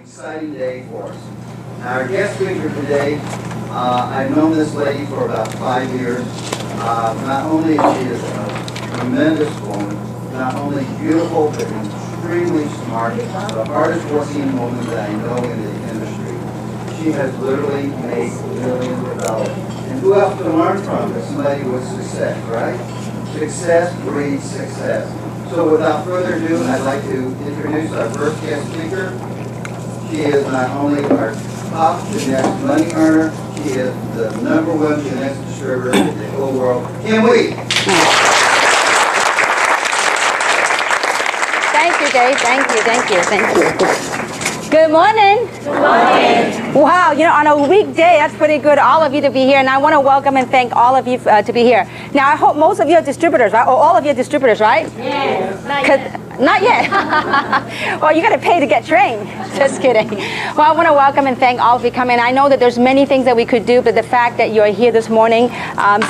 exciting day for us. Our guest speaker today, I've known this lady for about 5 years. Not only is she a tremendous woman, not only beautiful, but extremely smart, the hardest working woman that I know in the industry. She has literally made millions of dollars. And who else to learn from is somebody with success, right? Success breeds success. So without further ado, I'd like to introduce our first guest speaker. She is not only our top genetics money earner, she is the #1 genetics distributor in the whole world. KimHui. Thank you, Dave. Thank you. Good morning. Good morning. Wow, on a weekday, that's pretty good, all of you to be here. And I want to welcome and thank all of you to be here. Now, I hope most of you are distributors, right? Or all of you are distributors, right? Yes. Not yet. Well, you got to pay to get trained. Just kidding. Well, I want to welcome and thank all of you coming. I know that there's many things that we could do, but the fact that you're here this morning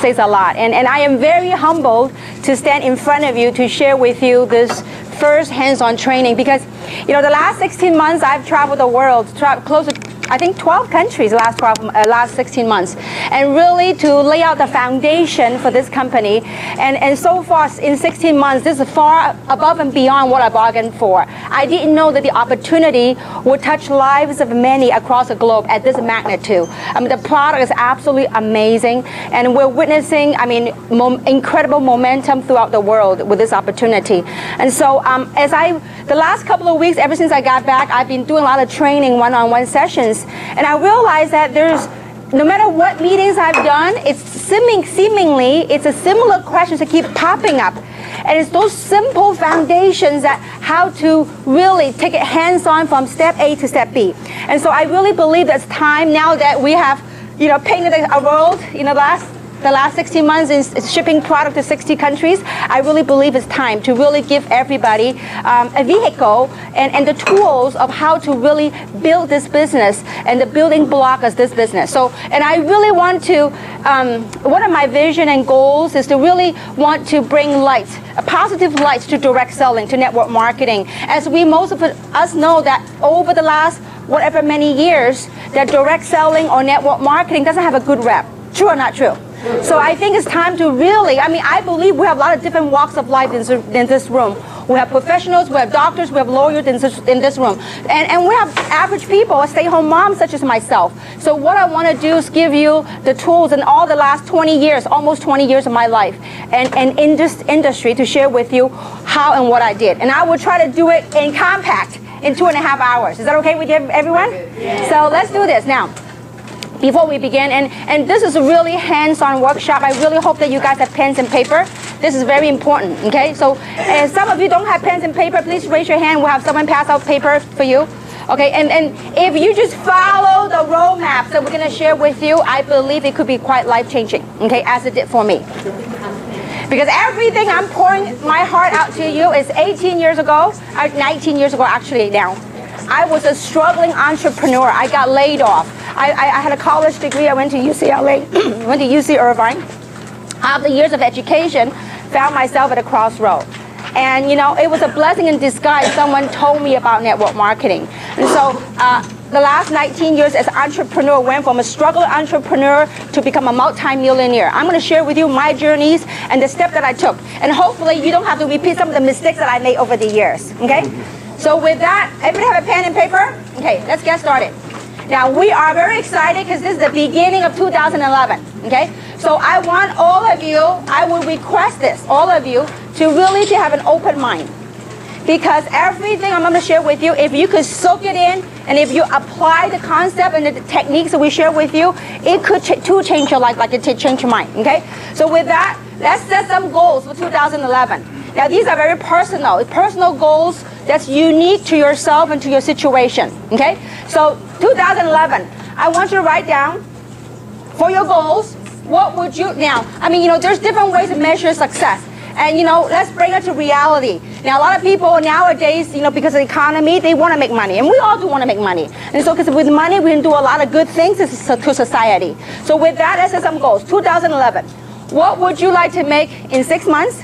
says a lot. And I am very humbled to stand in front of you to share with you this first hands-on training, because the last 16 months I've traveled the world, close to I think 12 countries last 16 months, and really to lay out the foundation for this company. And so far in 16 months, this is far above and beyond what I bargained for. I didn't know that the opportunity would touch lives of many across the globe at this magnitude. The product is absolutely amazing, and we're witnessing, incredible momentum throughout the world with this opportunity. And so the last couple of weeks, ever since I got back, I've been doing a lot of training, one-on-one sessions. And I realized that no matter what meetings I've done, it's seemingly, it's a similar questions that keep popping up. And it's those simple foundations that how to really take it hands-on from step A to step B. And so I really believe that it's time now that we have, painted a world, the last 16 months in shipping product to 60 countries. I really believe it's time to really give everybody a vehicle and the tools of how to really build this business and the building block of this business. So, and I really want to, one of my vision and goals is to really want to bring light, a positive light to direct selling, to network marketing. As most of us know that over the last whatever many years, that direct selling or network marketing doesn't have a good rep. True or not true? So I think it's time to really, I believe we have a lot of different walks of life in this room. We have professionals, we have doctors, we have lawyers in this room. And we have average people, stay-home moms such as myself. So what I want to do is give you the tools in all the last 20 years, almost 20 years of my life, and in this industry to share with you how and what I did. And I will try to do it in compact in 2.5 hours. Is that okay with everyone? Yeah. So let's do this now. Before we begin, and this is a really hands-on workshop. I really hope that you guys have pens and paper. This is very important, okay? So if some of you don't have pens and paper, please raise your hand. We'll have someone pass out paper for you. Okay, and if you just follow the roadmaps that we're gonna share with you, I believe it could be quite life-changing, okay, as it did for me. Because everything I'm pouring my heart out to you is 18 years ago, 19 years ago actually now. I was a struggling entrepreneur. I got laid off. I had a college degree. I went to UCLA, went to UC Irvine. After years of education, found myself at a crossroad. And it was a blessing in disguise. Someone told me about network marketing. And so the last 19 years as an entrepreneur went from a struggling entrepreneur to become a multi-millionaire. I'm going to share with you my journeys and the steps that I took. And hopefully you don't have to repeat some of the mistakes that I made over the years. Okay? So with that, everybody have a pen and paper? Okay, let's get started. Now, we are very excited because this is the beginning of 2011, okay? So I want all of you, I will request this, all of you, to really to have an open mind. Because everything I'm going to share with you, if you could soak it in, and if you apply the concept and the techniques that we share with you, it could change your life like it changed your mind, okay? So with that, let's set some goals for 2011. Now, these are very personal goals that's unique to yourself and to your situation, okay? So 2011, I want you to write down for your goals, what would you, now, there's different ways to measure success. And, let's bring it to reality. Now, a lot of people nowadays, because of the economy, they want to make money. And we all do want to make money. And so, because with money, we can do a lot of good things to society. So with that, let's set some goals. 2011, what would you like to make in 6 months?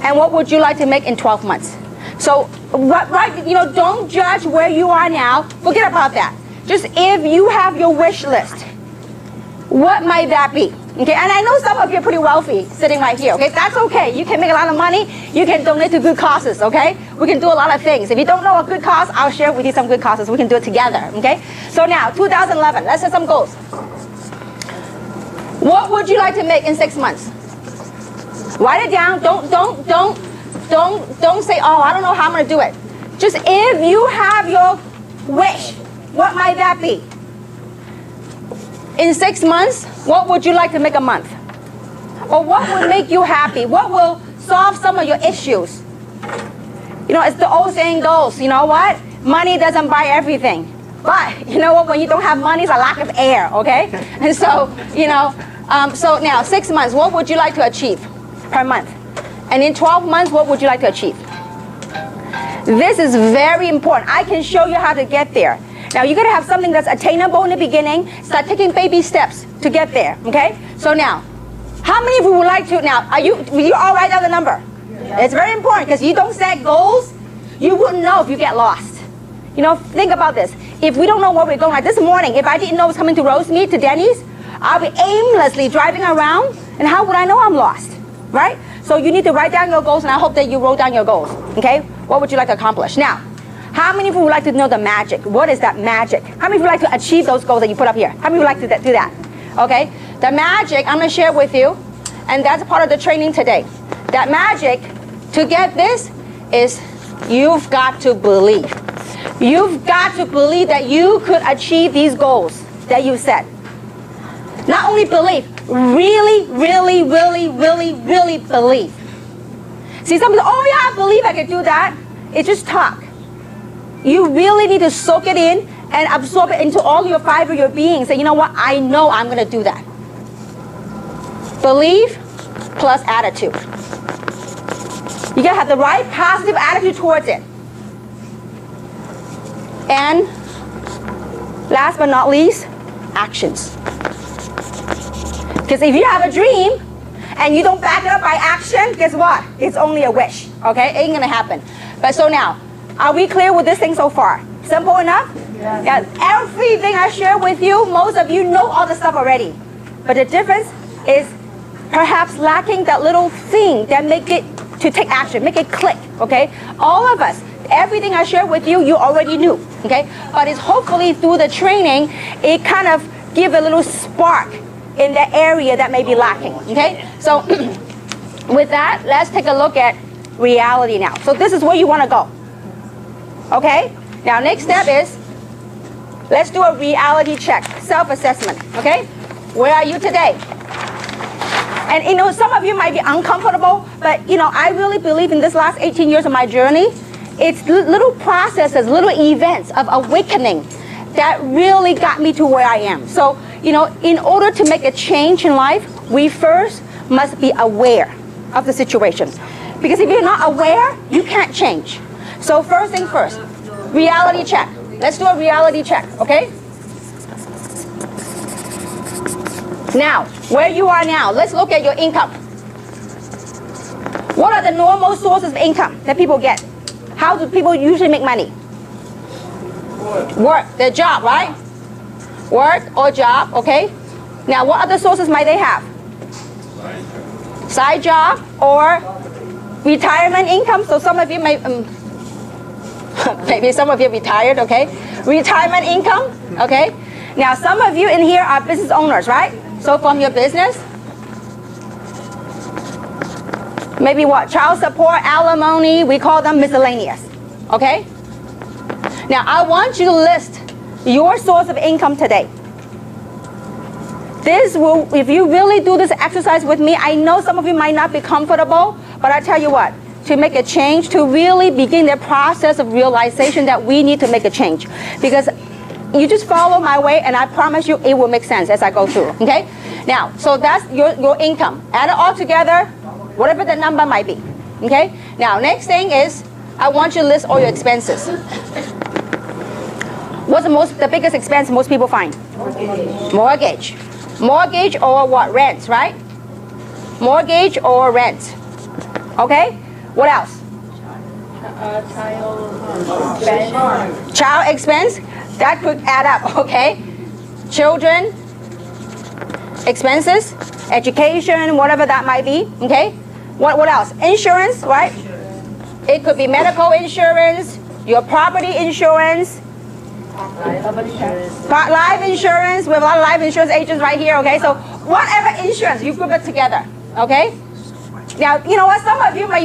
And what would you like to make in 12 months? So right, you know, don't judge where you are now. Forget about that. Just if you have your wish list, what might that be? Okay, and I know some of you are pretty wealthy sitting right here, okay? That's okay. You can make a lot of money. You can donate to good causes, okay? We can do a lot of things. If you don't know a good cause, I'll share with you some good causes. We can do it together, okay? So now, 2011, let's set some goals. What would you like to make in 6 months? Write it down. Don't say, oh, I don't know how I'm going to do it. Just if you have your wish, what might that be? In 6 months, what would you like to make a month? Or what would make you happy? What will solve some of your issues? You know, it's the old saying goes, you know what? Money doesn't buy everything. But, you know what? When you don't have money, it's a lack of air, okay? And so, you know, so now 6 months, what would you like to achieve per month? And in 12 months, what would you like to achieve? This is very important. I can show you how to get there. Now, you're going to have something that's attainable in the beginning. Start taking baby steps to get there, okay? So now, how many of you would like to, now, will you all write down the number? Yeah. It's very important because you don't set goals, you wouldn't know if you get lost. You know, think about this. If we don't know where we're going, like this morning, if I didn't know I was coming to roast meat, to Denny's, I'll be aimlessly driving around, and how would I know I'm lost, right? So you need to write down your goals, and I hope that you wrote down your goals, okay? What would you like to accomplish? Now, how many of you would like to know the magic? What is that magic? How many of you would like to achieve those goals that you put up here? How many would like to do that? Okay? The magic, I'm going to share with you, and that's part of the training today. That magic, to get this, is you've got to believe. You've got to believe that you could achieve these goals that you set. Not only believe, really, really, really, really, really believe. See, some people, oh yeah, I believe I can do that. It's just talk. You really need to soak it in and absorb it into all your fiber, your being. Say, you know what? I know I'm going to do that. Believe plus attitude. You got to have the right positive attitude towards it. And last but not least, actions. Because if you have a dream and you don't back it up by action, guess what? It's only a wish. Okay? It ain't going to happen. But so now, are we clear with this thing so far? Simple enough? Yes. Yeah, everything I share with you, most of you know all the stuff already. But the difference is perhaps lacking that little thing that make it to take action, make it click, okay? All of us, everything I share with you, you already knew, okay? But it's hopefully through the training, it kind of give a little spark in the area that may be lacking, okay? So with that, let's take a look at reality now. So this is where you want to go. Okay? Now, next step is, let's do a reality check, self-assessment, okay? Where are you today? And, you know, some of you might be uncomfortable, but, you know, I really believe in this last 18 years of my journey, it's little processes, little events of awakening that really got me to where I am. So, you know, in order to make a change in life, we first must be aware of the situation. Because if you're not aware, you can't change. So first thing first, reality check. Let's do a reality check, okay? Now, where you are now, let's look at your income. What are the normal sources of income that people get? How do people usually make money? Work, their job, right? Work or job, okay? Now, what other sources might they have? Side job or retirement income. So some of you may, maybe some of you are retired, okay? Retirement income, okay? Now, some of you in here are business owners, right? So from your business, maybe what? Child support, alimony, we call them miscellaneous, okay? Now, I want you to list your source of income today. This will, if you really do this exercise with me, I know some of you might not be comfortable, but I tell you what, to make a change, to really begin the process of realization that we need to make a change. Because you just follow my way, and I promise you it will make sense as I go through, okay? Now, so that's your income. Add it all together, whatever the number might be, okay? Now, next thing is, I want you to list all your expenses. What's the biggest expense most people find? Mortgage. Mortgage. Mortgage or what? Rent, right? Mortgage or rent. Okay? What else? Child expense, that could add up, okay? Children expenses, education, whatever that might be, okay? What else? Insurance, right? It could be medical insurance, your property insurance, life insurance. We have a lot of life insurance agents right here, okay? So whatever insurance, you group it together, okay? Now, you know what? Some of you, by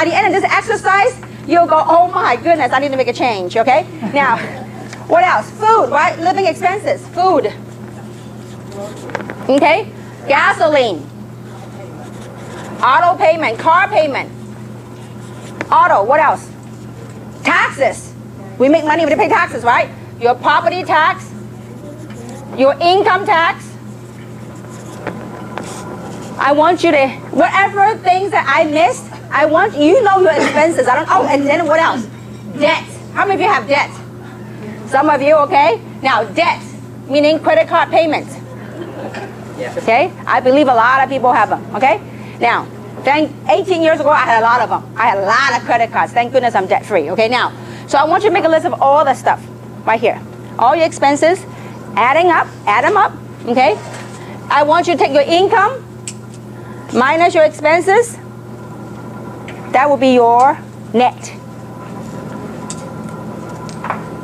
the end of this exercise, you'll go, oh my goodness, I need to make a change, okay? Now, what else? Food, right? Living expenses, food. Okay? Gasoline. Auto payment, car payment. Auto, what else? Taxes. We make money, we pay taxes, right? Your property tax, your income tax. I want you to, whatever things that I missed, I want you know your expenses. And then what else? Debt. How many of you have debt? Some of you, okay? Now, debt, meaning credit card payments. Okay? I believe a lot of people have them, okay? Now, 18 years ago, I had a lot of them. I had a lot of credit cards. Thank goodness I'm debt free, okay? Now, so I want you to make a list of all the stuff right here. All your expenses, add them up, okay? I want you to take your income minus your expenses. That will be your net.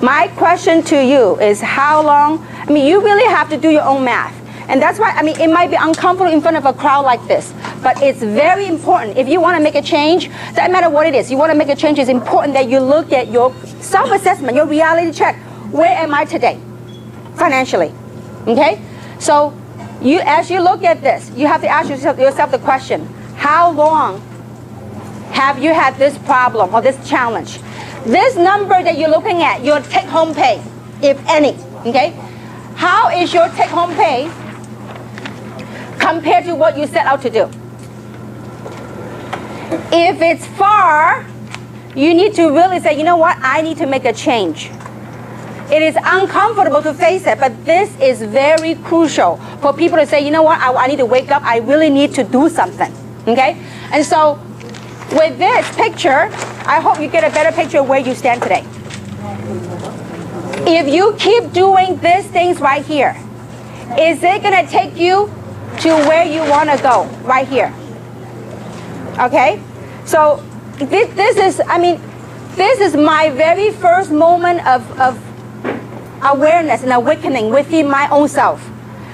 My question to you is how long, you really have to do your own math. And that's why, it might be uncomfortable in front of a crowd like this, but it's very important. If you want to make a change, doesn't matter what it is, you want to make a change, it's important that you look at your self-assessment, your reality check. Where am I today, financially? Okay? So, as you look at this, you have to ask yourself the question, how long have you had this problem or this challenge? This number that you're looking at, your take-home pay, if any, okay? How is your take-home pay compared to what you set out to do? If it's far, you need to really say, you know what, I need to make a change. It is uncomfortable to face it, but this is very crucial for people to say, you know what, I need to wake up, I really need to do something, okay? And so, with this picture, I hope you get a better picture of where you stand today. If you keep doing these things right here, is it going to take you to where you want to go right here? Okay? So this is my very first moment of awareness and awakening within my own self.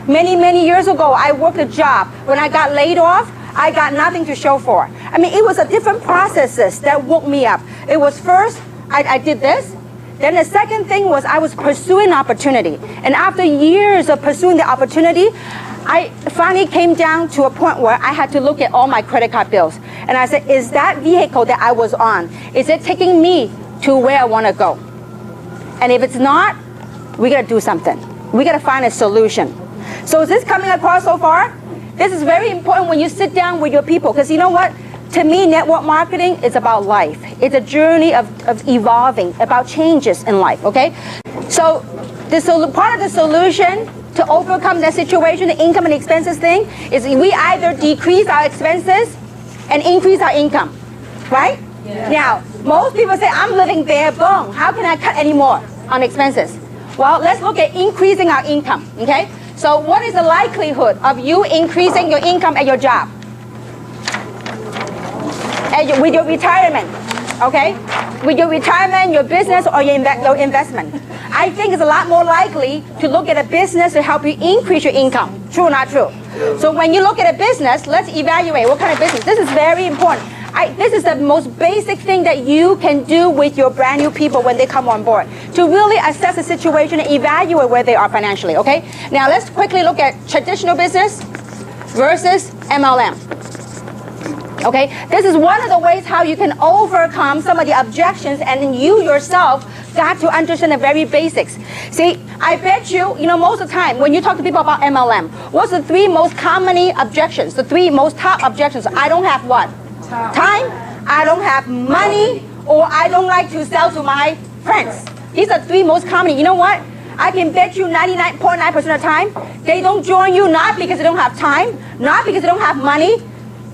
Many years ago, I worked a job. When I got laid off, I got nothing to show for. It was a different processes that woke me up. It was first, I did this. Then the second thing was I was pursuing opportunity. And after years of pursuing the opportunity, I finally came down to a point where I had to look at all my credit card bills. And I said, is that vehicle that I was on, is it taking me to where I want to go? And if it's not, we got to do something. We got to find a solution. So is this coming across so far? This is very important when you sit down with your people, because you know what? To me, network marketing is about life. It's a journey of evolving, about changes in life, okay? So part of the solution to overcome that situation, the income and expenses thing, is we either decrease our expenses and increase our income, right? Yeah. Now, most people say, I'm living bare bone. How can I cut any more on expenses? Well, let's look at increasing our income, okay? So what is the likelihood of you increasing your income at your job? With your retirement, okay? With your retirement, your business, or your investment. I think it's a lot more likely to look at a business to help you increase your income. True or not true? So when you look at a business, let's evaluate what kind of business. This is very important. This is the most basic thing that you can do with your brand new people when they come on board, to really assess the situation and evaluate where they are financially, okay? Now let's quickly look at traditional business versus MLM. Okay, this is one of the ways how you can overcome some of the objections, and then you yourself got to understand the very basics. See, I bet you, most of the time when you talk to people about MLM, what's the three most commonly objections? The three most top objections. I don't have what? Time, I don't have money, or I don't like to sell to my friends. These are three most common. You know what? I can bet you 99.9% of the time, they don't join you not because they don't have time, not because they don't have money,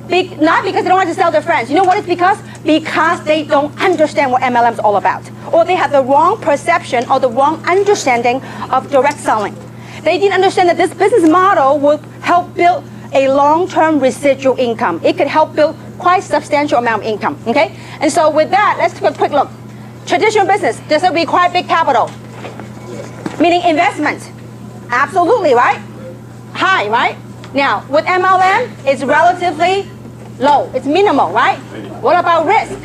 not because they don't want to sell their friends. You know what it's because? because they don't understand what MLM is all about, or they have the wrong perception or the wrong understanding of direct selling. They didn't understand that this business model will help build a long-term residual income. It could help build quite substantial amount of income, okay? And so with that, let's take a quick look. Traditional business, does it require big capital? Meaning investment. Absolutely, right? High, right? Now, with MLM, it's relatively low. It's minimal, right? What about risk?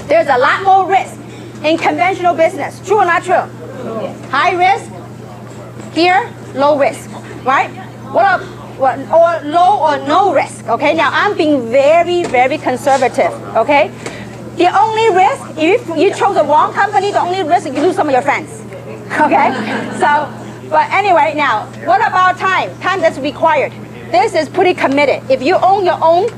There's a lot more risk in conventional business. True or not true? High risk, here, low risk, right? Or low or no risk, okay? Now, I'm being very, very conservative, okay? The only risk, if you chose the wrong company, the only risk is you lose some of your friends, okay? So, but anyway, now, what about time? Time that's required. This is pretty committed. If you own your own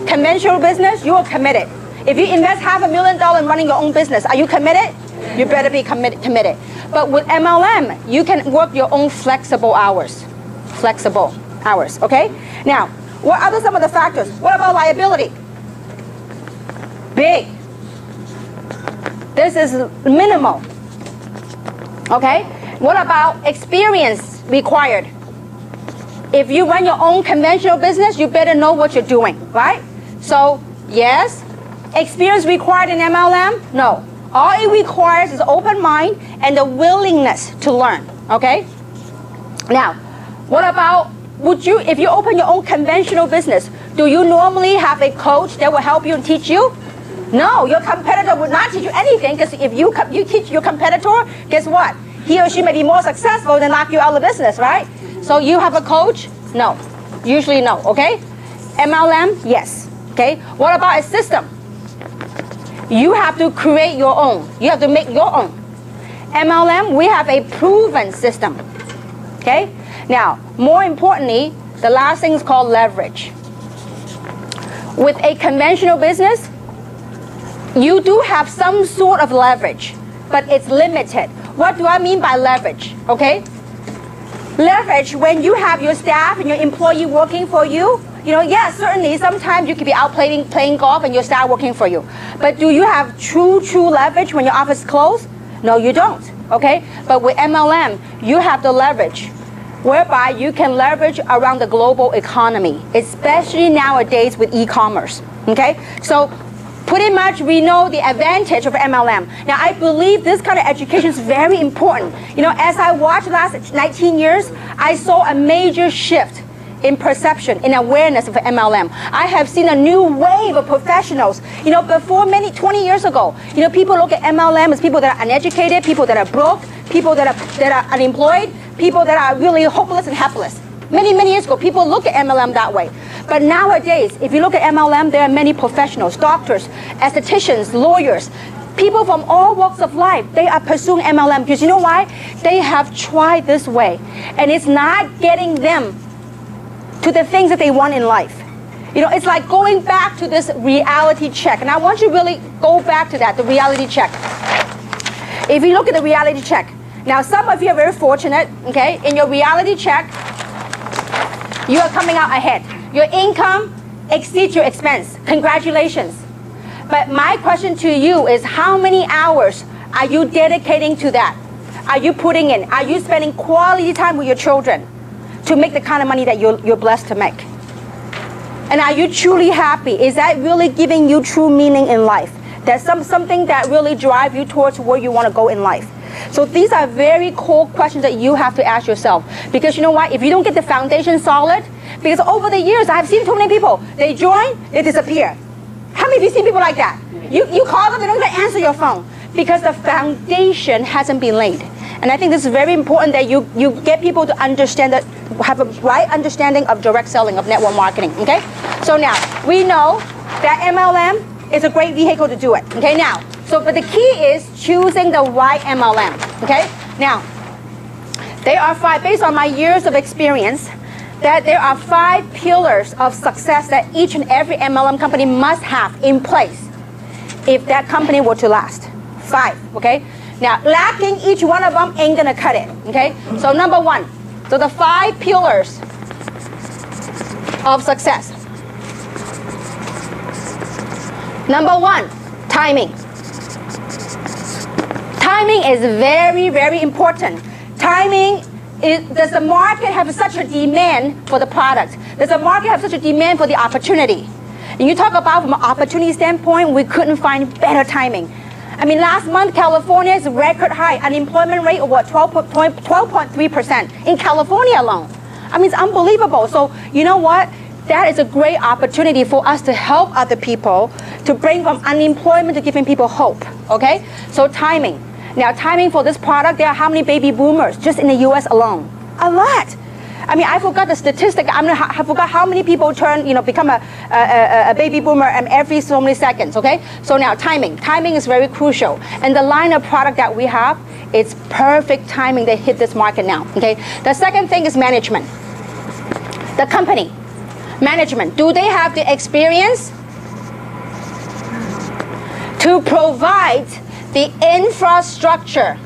conventional business, you are committed. If you invest $500,000 in running your own business, are you committed? You better be committed. But with MLM, you can work your own flexible hours. Flexible hours, okay? Now, what are some of the factors? What about liability? Big. This is minimal, okay? What about experience required? If you run your own conventional business, you better know what you're doing, right? So, yes, experience required in MLM? No. All it requires is open mind and the willingness to learn, okay? Now, what about, if you open your own conventional business, do you normally have a coach that will help you and teach you? No, your competitor would not teach you anything, because if you teach your competitor, guess what? He or she may be more successful than knock you out of the business, right? So you have a coach? No. Usually no, okay? MLM? Yes. Okay? What about a system? You have to create your own. You have to make your own. MLM, we have a proven system. Okay? Now, more importantly, the last thing is called leverage. With a conventional business, you do have some sort of leverage, but it's limited. What do I mean by leverage? Okay? Leverage, when you have your staff and your employee working for you, yes, certainly sometimes you could be out playing golf and your staff working for you. But do you have true leverage when your office is closed? No, you don't, okay? But with MLM, you have the leverage, whereby you can leverage around the global economy, especially nowadays with e-commerce, okay? So pretty much we know the advantage of MLM. Now, I believe this kind of education is very important. As I watched the last 19 years, I saw a major shift in perception, in awareness of MLM. I have seen a new wave of professionals. Before 20 years ago, people look at MLM as people that are uneducated, people that are broke, people that are unemployed, people that are really hopeless and helpless. Many years ago, people look at MLM that way. But nowadays, if you look at MLM, there are many professionals, doctors, estheticians, lawyers, people from all walks of life. They are pursuing MLM because you know why? They have tried this way, and it's not getting them to the things that they want in life. It's like going back to this reality check. And I want you to really go back to that, the reality check. If you look at the reality check, now some of you are very fortunate, okay? In your reality check, you are coming out ahead. Your income exceeds your expense. Congratulations. But my question to you is, how many hours are you dedicating to that? Are you putting in? Are you spending quality time with your children to make the kind of money that you're blessed to make? And are you truly happy? Is that really giving you true meaning in life? That's something that really drives you towards where you want to go in life. So these are very core questions that you have to ask yourself. Because you know what? If you don't get the foundation solid, because over the years, I've seen too many people. They join, they disappear. How many of you seen people like that? You call them, they don't even answer your phone. Because the foundation hasn't been laid. And I think this is very important that you get people to understand that, have a right understanding of direct selling, of network marketing, okay? So now, we know that MLM is a great vehicle to do it, okay? Now, but the key is choosing the right MLM, okay? Now, there are 5, based on my years of experience, that there are 5 pillars of success that each and every MLM company must have in place if that company were to last. 5, okay? Now, lacking each one of them ain't gonna cut it, okay? So number 1, so the 5 pillars of success. Number one, timing. Timing is very, very important. Timing does the market have such a demand for the product? Does the market have such a demand for the opportunity? And you talk about from an opportunity standpoint, we couldn't find better timing. I mean, last month, California's record high unemployment rate of what, 12.3% in California alone. I mean, it's unbelievable. So you know what? That is a great opportunity for us to help other people, to bring from unemployment to giving people hope, okay? So timing. Now, timing for this product, there are how many baby boomers just in the US alone? A lot. I mean, I forgot the statistic. I forgot how many people become a baby boomer every so many seconds, okay? So now timing. Timing is very crucial. And the line of product that we have, it's perfect timing to hit this market now, okay? The second thing is management. The company, management, do they have the experience to provide the infrastructure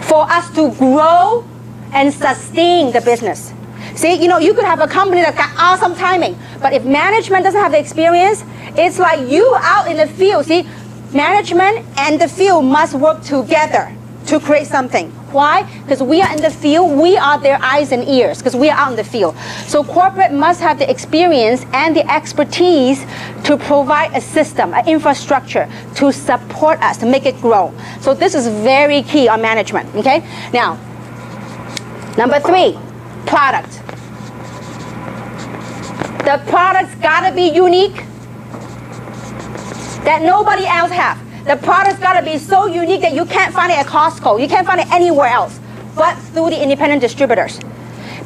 for us to grow and sustain the business? See, you could have a company that got awesome timing, but if management doesn't have the experience, it's like you out in the field. See, management and the field must work together to create something. Why? Because we are in the field, we are their eyes and ears, because we are out in the field. So corporate must have the experience and the expertise to provide a system, an infrastructure to support us, to make it grow. So this is very key on management, okay? Now, number three, product. The product's gotta be unique that nobody else have. The product's got to be so unique that you can't find it at Costco. You can't find it anywhere else but through the independent distributors.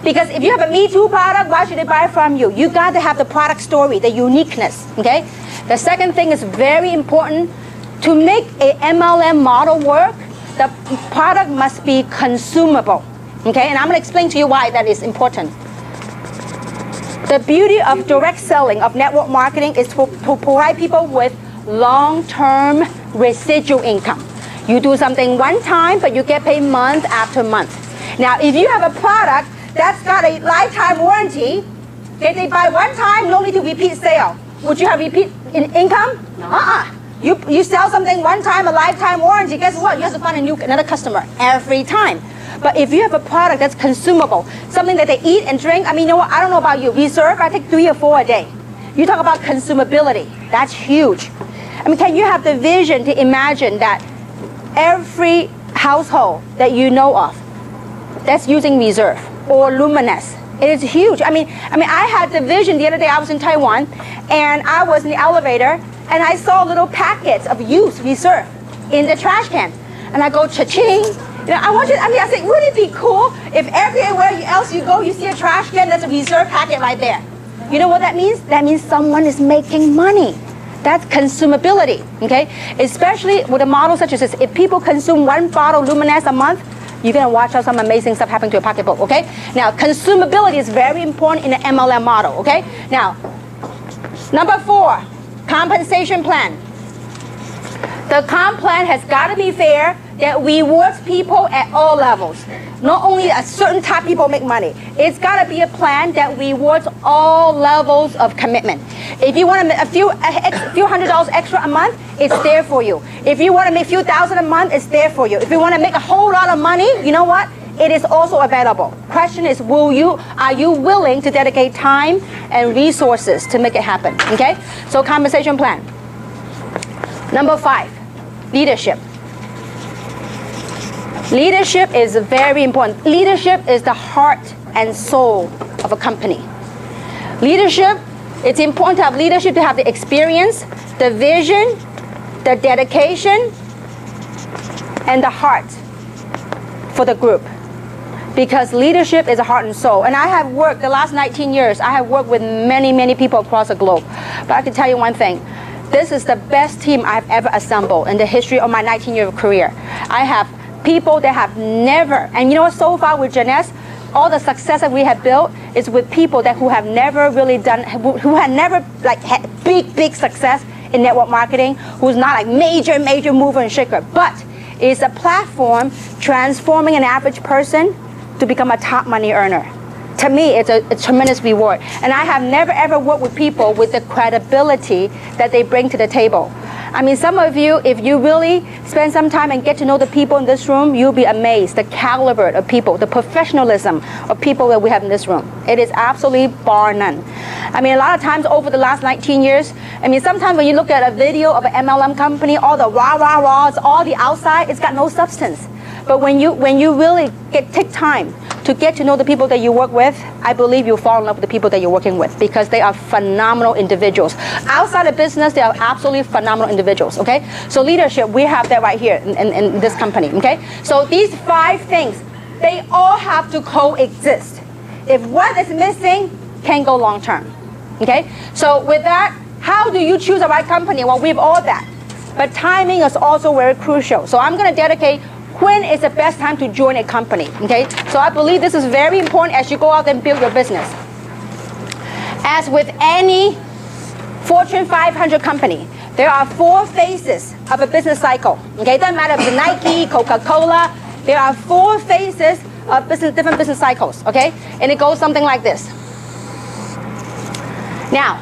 Because if you have a Me Too product, why should they buy from you? You got to have the product story, the uniqueness, okay? The second thing is very important. To make a MLM model work, the product must be consumable, okay? And I'm going to explain to you why that is important. The beauty of direct selling, of network marketing, is to provide people with long-term residual income. You do something one time, but you get paid month after month. Now, if you have a product that's got a lifetime warranty, okay, they buy one time, no need to repeat sale. Would you have repeat income? No. You sell something one time, a lifetime warranty, guess what? You have to find another customer every time. But if you have a product that's consumable, something that they eat and drink, I mean, you know what? I don't know about you. Reserve, I take 3 or 4 a day. You talk about consumability. That's huge. I mean, can you have the vision to imagine that every household that you know of that's using Reserve or Luminous, it is huge. I mean, I had the vision the other day. I was in Taiwan, and I was in the elevator, and I saw little packets of used Reserve in the trash can, and I go cha-ching. I said, wouldn't it be cool if everywhere else you go, you see a trash can that's a Reserve packet right there? You know what that means? That means someone is making money. That's consumability, okay? Especially with a model such as this. If people consume 1 bottle Luminous a month, you're gonna watch out some amazing stuff happen to your pocketbook, okay? Now, consumability is very important in the MLM model, okay? Now, number 4, compensation plan. The comp plan has gotta be fair, that rewards people at all levels. Not only a certain type of people make money. It's got to be a plan that rewards all levels of commitment. If you want to make a few $100s extra a month, it's there for you. If you want to make a few thousand a month, it's there for you. If you want to make a whole lot of money, you know what? It is also available. Question is, are you willing to dedicate time and resources to make it happen? Okay? So compensation plan. Number 5, leadership. Leadership is very important. Leadership is the heart and soul of a company. Leadership, it's important to have leadership, to have the experience, the vision, the dedication, and the heart for the group. Because leadership is a heart and soul. And I have worked, the last 19 years, I have worked with many, many people across the globe. But I can tell you one thing. This is the best team I've ever assembled in the history of my 19-year career. I have people that have never, and you know what, so far with Janess, all the success that we have built is with people who have never really done, who had never had big success in network marketing, who's not like major mover and shaker, but it's a platform transforming an average person to become a top money earner. to me, it's a tremendous reward. And I have never ever worked with people with the credibility that they bring to the table. I mean, some of you, if you really spend some time and get to know the people in this room, you'll be amazed the caliber of people, the professionalism of people that we have in this room. It is absolutely bar none. I mean, a lot of times over the last 19 years, I mean, sometimes when you look at a video of an MLM company, all the rah, it's all the outside, it's got no substance. But when you really take time to get to know the people that you work with, I believe you'll fall in love with the people that you're working with because they are phenomenal individuals. Outside of business, they are absolutely phenomenal individuals, okay? So leadership, we have that right here in this company, okay? So these 5 things, they all have to coexist. If one is missing, can't go long term, okay? So with that, how do you choose the right company? Well, we have all that. But timing is also very crucial. So I'm going to dedicate when is the best time to join a company, okay? So I believe this is very important as you go out and build your business. As with any Fortune 500 company, there are 4 phases of a business cycle, okay? It doesn't matter if it's Nike, Coca-Cola, there are 4 phases of different business cycles, okay? And it goes something like this. Now,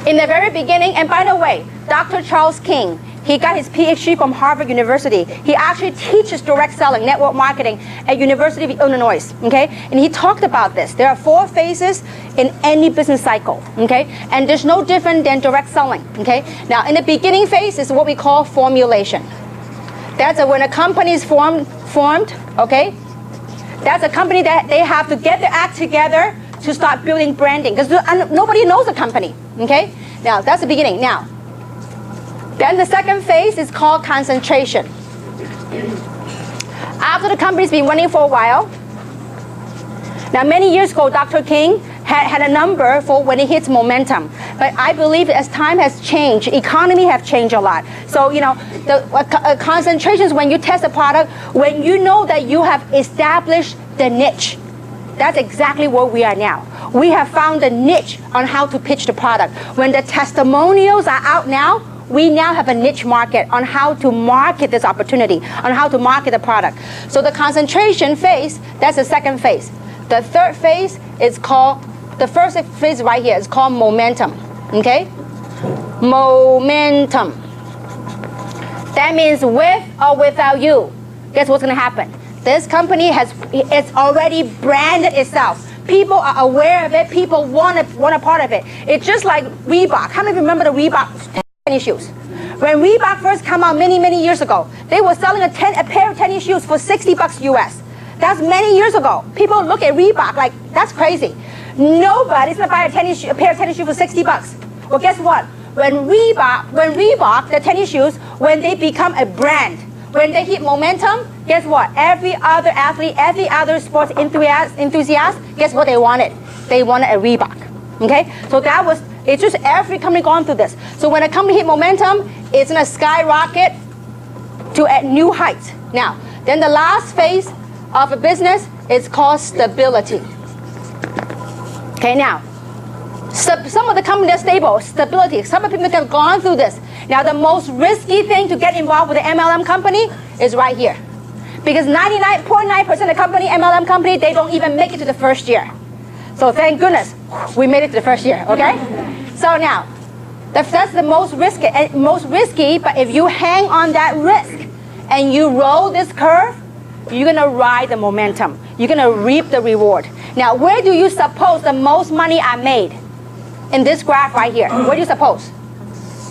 in the very beginning, and by the way, Dr. Charles King, he got his PhD from Harvard University. He actually teaches direct selling, network marketing at University of Illinois, okay? And he talked about this. There are 4 phases in any business cycle, okay? And there's no different than direct selling, okay? Now, in the beginning phase is what we call formulation. That's when a company is formed, okay? That's a company that they have to get their act together to start building branding because nobody knows the company, okay? Now, that's the beginning. Now, then the second phase is called concentration. After the company's been running for a while, now many years ago, Dr. King had a number for when it hits momentum. But I believe as time has changed, economy have changed a lot. So, you know, the concentration is when you test a product, when you know that you have established the niche. That's exactly where we are now. We have found a niche on how to pitch the product. When the testimonials are out now, we now have a niche market on how to market this opportunity, on how to market the product. So the concentration phase, that's the second phase. The third phase is called, the first phase right here is called momentum, okay? Momentum. That means with or without you, guess what's gonna happen? This company it's already branded itself. People are aware of it, people want a part of it. It's just like Reebok. How many remember the Reebok tennis shoes? When Reebok first came out many years ago, they were selling a pair of tennis shoes for $60 US. That's many years ago. People look at Reebok like, that's crazy. Nobody's gonna buy a pair of tennis shoes for $60. Well, guess what? When Reebok, the tennis shoes, when they become a brand, when they hit momentum, guess what? Every other athlete, every other sports enthusiast, guess what they wanted? They wanted a Reebok, okay? So that was, it's just every company gone through this. So when a company hit momentum, it's gonna skyrocket to at new heights. Now, then the last phase of a business is called stability. Okay, now, some of the companies are stable, stability. Some of the people have gone through this. Now, the most risky thing to get involved with an MLM company is right here. Because 99.9% of the company, MLM company, they don't even make it to the first year. So thank goodness, we made it to the first year, okay? So now, that's the most risky, but if you hang on that risk and you roll this curve, you're gonna ride the momentum. You're gonna reap the reward. Now, where do you suppose the most money I made? In this graph right here. Where do you suppose?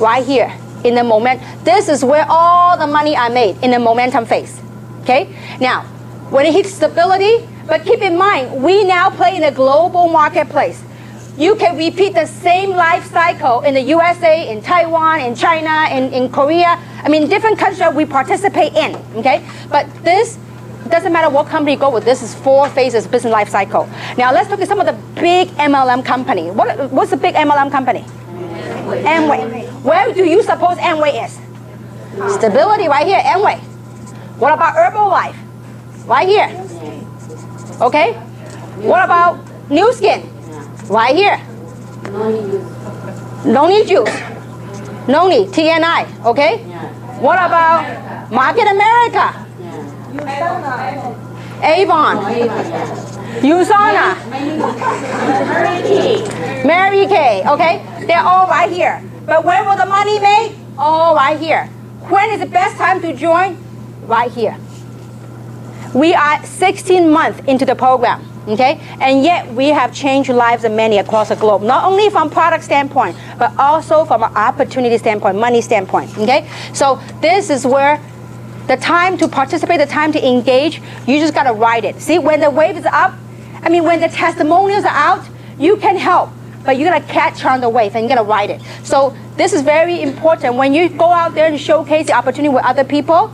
Right here, in the moment. This is where all the money I made in the momentum phase. Okay? Now, when it hits stability, but keep in mind, we now play in a global marketplace. You can repeat the same life cycle in the USA, in Taiwan, in China, in Korea. I mean, different countries that we participate in, okay? But this doesn't matter what company you go with. This is 4 phases business life cycle. Now, let's look at some of the big MLM company. What's the big MLM company? Amway. Where do you suppose Amway is? Stability right here, Amway. What about Herbalife? Right here. Okay? What about New Skin? Right here. Noni juice. Noni, TNI, okay? What about Market America? Avon. USANA. Mary Kay. Okay? They're all right here. But when will the money made? All right here. When is the best time to join? Right here. We are 16 months into the program. Okay? And yet we have changed lives of many across the globe. Not only from product standpoint, but also from an opportunity standpoint, money standpoint. Okay? So this is where the time to participate, the time to engage, you just got to ride it. See, when the wave is up, I mean, when the testimonials are out, you can help, but you got to catch on the wave and you got to ride it. So this is very important. When you go out there and showcase the opportunity with other people,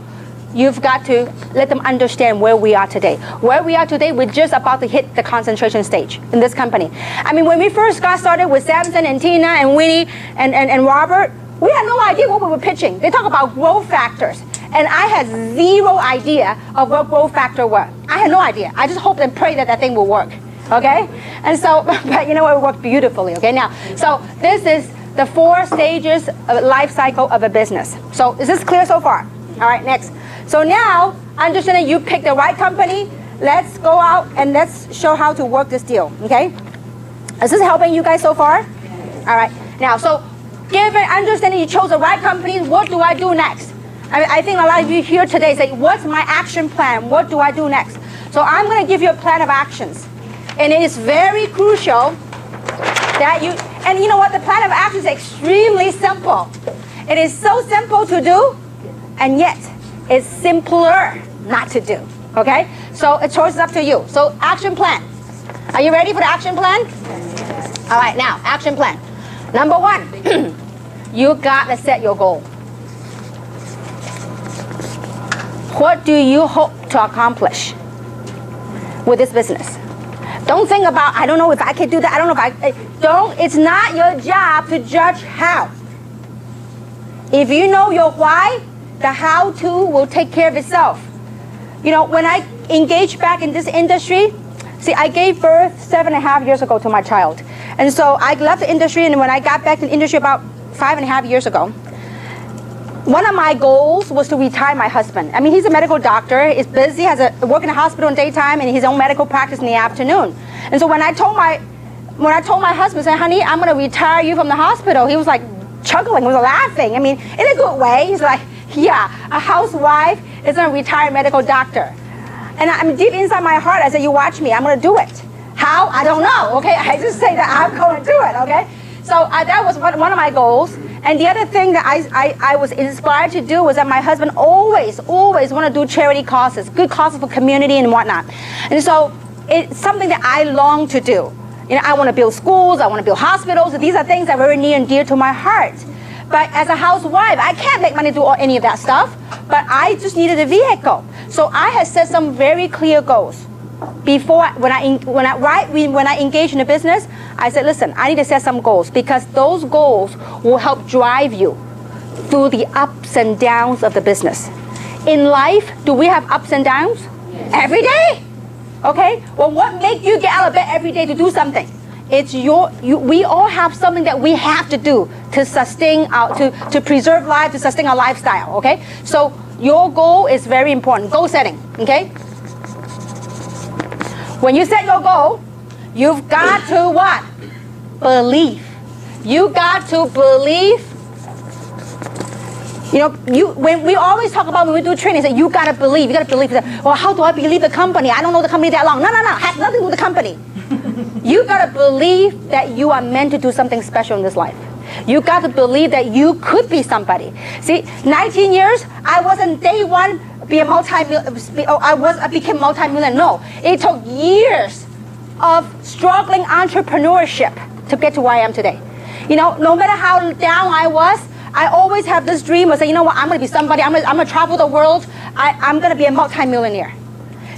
you've got to let them understand where we are today. Where we are today, we're just about to hit the concentration stage in this company. I mean, when we first got started with Samson and Tina and Winnie and Robert, we had no idea what we were pitching. They talk about growth factors. And I had zero idea of what growth factor were. I had no idea. I just hoped and prayed that that thing will work. Okay? And so, but you know what, it worked beautifully. Okay, now, so this is the 4 stages of life cycle of a business. So is this clear so far? All right, next. So now, understanding you picked the right company, let's go out and let's show how to work this deal. Okay? Is this helping you guys so far? All right. Now, so given understanding you chose the right company, what do I do next? I think a lot of you here today say, what's my action plan? What do I do next? So I'm going to give you a plan of actions. And it is very crucial that you, and you know what, the plan of action is extremely simple. It is so simple to do, and yet it's simpler not to do. Okay? So a choice is up to you. So action plan. Are you ready for the action plan? All right, now, action plan. Number 1, you got to set your goal. What do you hope to accomplish with this business? Don't think about, I don't know if I can do that. I don't know if it's not your job to judge how. If you know your why, the how-to will take care of itself. You know, when I engaged back in this industry, see, I gave birth 7.5 years ago to my child. And so I left the industry, and when I got back to the industry about 5.5 years ago, one of my goals was to retire my husband. I mean, he's a medical doctor, he's busy, has a work in the hospital in daytime and his own medical practice in the afternoon. And so when I told my husband, say, honey, I'm going to retire you from the hospital, he was like chuckling, he was laughing. I mean, in a good way. He's like, yeah, a housewife is going to retire a medical doctor. And I'm deep inside my heart, I said, you watch me, I'm going to do it. How? I don't know, okay? I just say that I'm going to do it, okay? So that was one of my goals. And the other thing that I was inspired to do was that my husband always want to do charity causes, good causes for community and whatnot. And so it's something that I long to do. You know, I want to build schools, I want to build hospitals. These are things that are very near and dear to my heart. But as a housewife, I can't make money to do any of that stuff. But I just needed a vehicle. So I had set some very clear goals. Before, when I engage in the business, I said, listen, I need to set some goals because those goals will help drive you through the ups and downs of the business. In life, do we have ups and downs? Yes. Every day? Okay? Well, what makes you get out of bed every day to do something? It's we all have something that we have to do to sustain to preserve life, to sustain our lifestyle, okay? So your goal is very important. Goal setting, okay? When you set your goal, you've got to what? Believe. You got to believe. You know, when we always talk about when we do training, say you got to believe. You got to believe. Well, how do I believe the company? I don't know the company that long. No. It has nothing to do with the company. You got to believe that you are meant to do something special in this life. You got to believe that you could be somebody. See, 19 years, I wasn't day one I became multi-millionaire. No, it took years of struggling entrepreneurship to get to where I am today. You know, no matter how down I was, I always have this dream of saying, you know what, I'm going to be somebody. I'm going to travel the world. I'm going to be a multi-millionaire.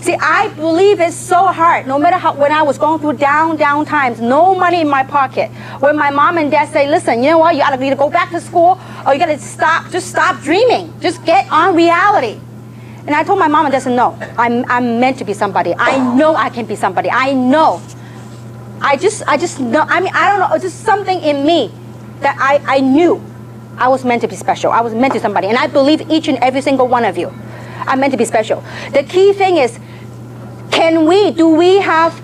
See, I believe it's so hard. No matter how, when I was going through down times, no money in my pocket. When my mom and dad say, listen, you know what, you got to either go back to school or you got to stop dreaming. Just get on reality. And I told my mom and dad, no, I'm meant to be somebody. I know I can be somebody. I know. I just know. I mean, I don't know. It's just something in me that I knew I was meant to be special. I was meant to be somebody. And I believe each and every single one of you are meant to be special. The key thing is Do we have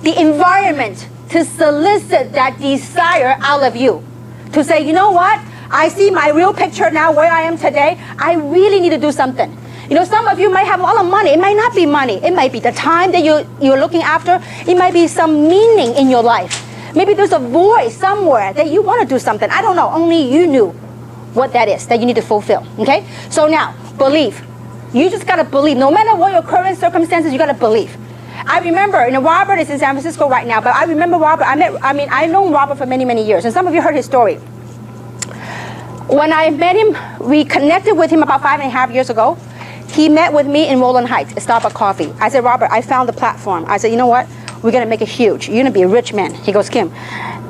the environment to solicit that desire out of you? To say, you know what? I see my real picture now where I am today. I really need to do something. You know, some of you might have a lot of money. It might not be money. It might be the time that you're looking after. It might be some meaning in your life. Maybe there's a void somewhere that you want to do something. I don't know. Only you knew what that is that you need to fulfill. Okay? So now, believe. You just got to believe. No matter what your current circumstances, you got to believe. I remember, Robert is in San Francisco right now, but I remember Robert. I've known Robert for many, many years, and some of you heard his story. When I met him, we connected with him about 5.5 years ago. He met with me in Roland Heights at Starbucks Coffee. I said, Robert, I found the platform. I said, you know what? We're going to make it huge. You're going to be a rich man. He goes, Kim,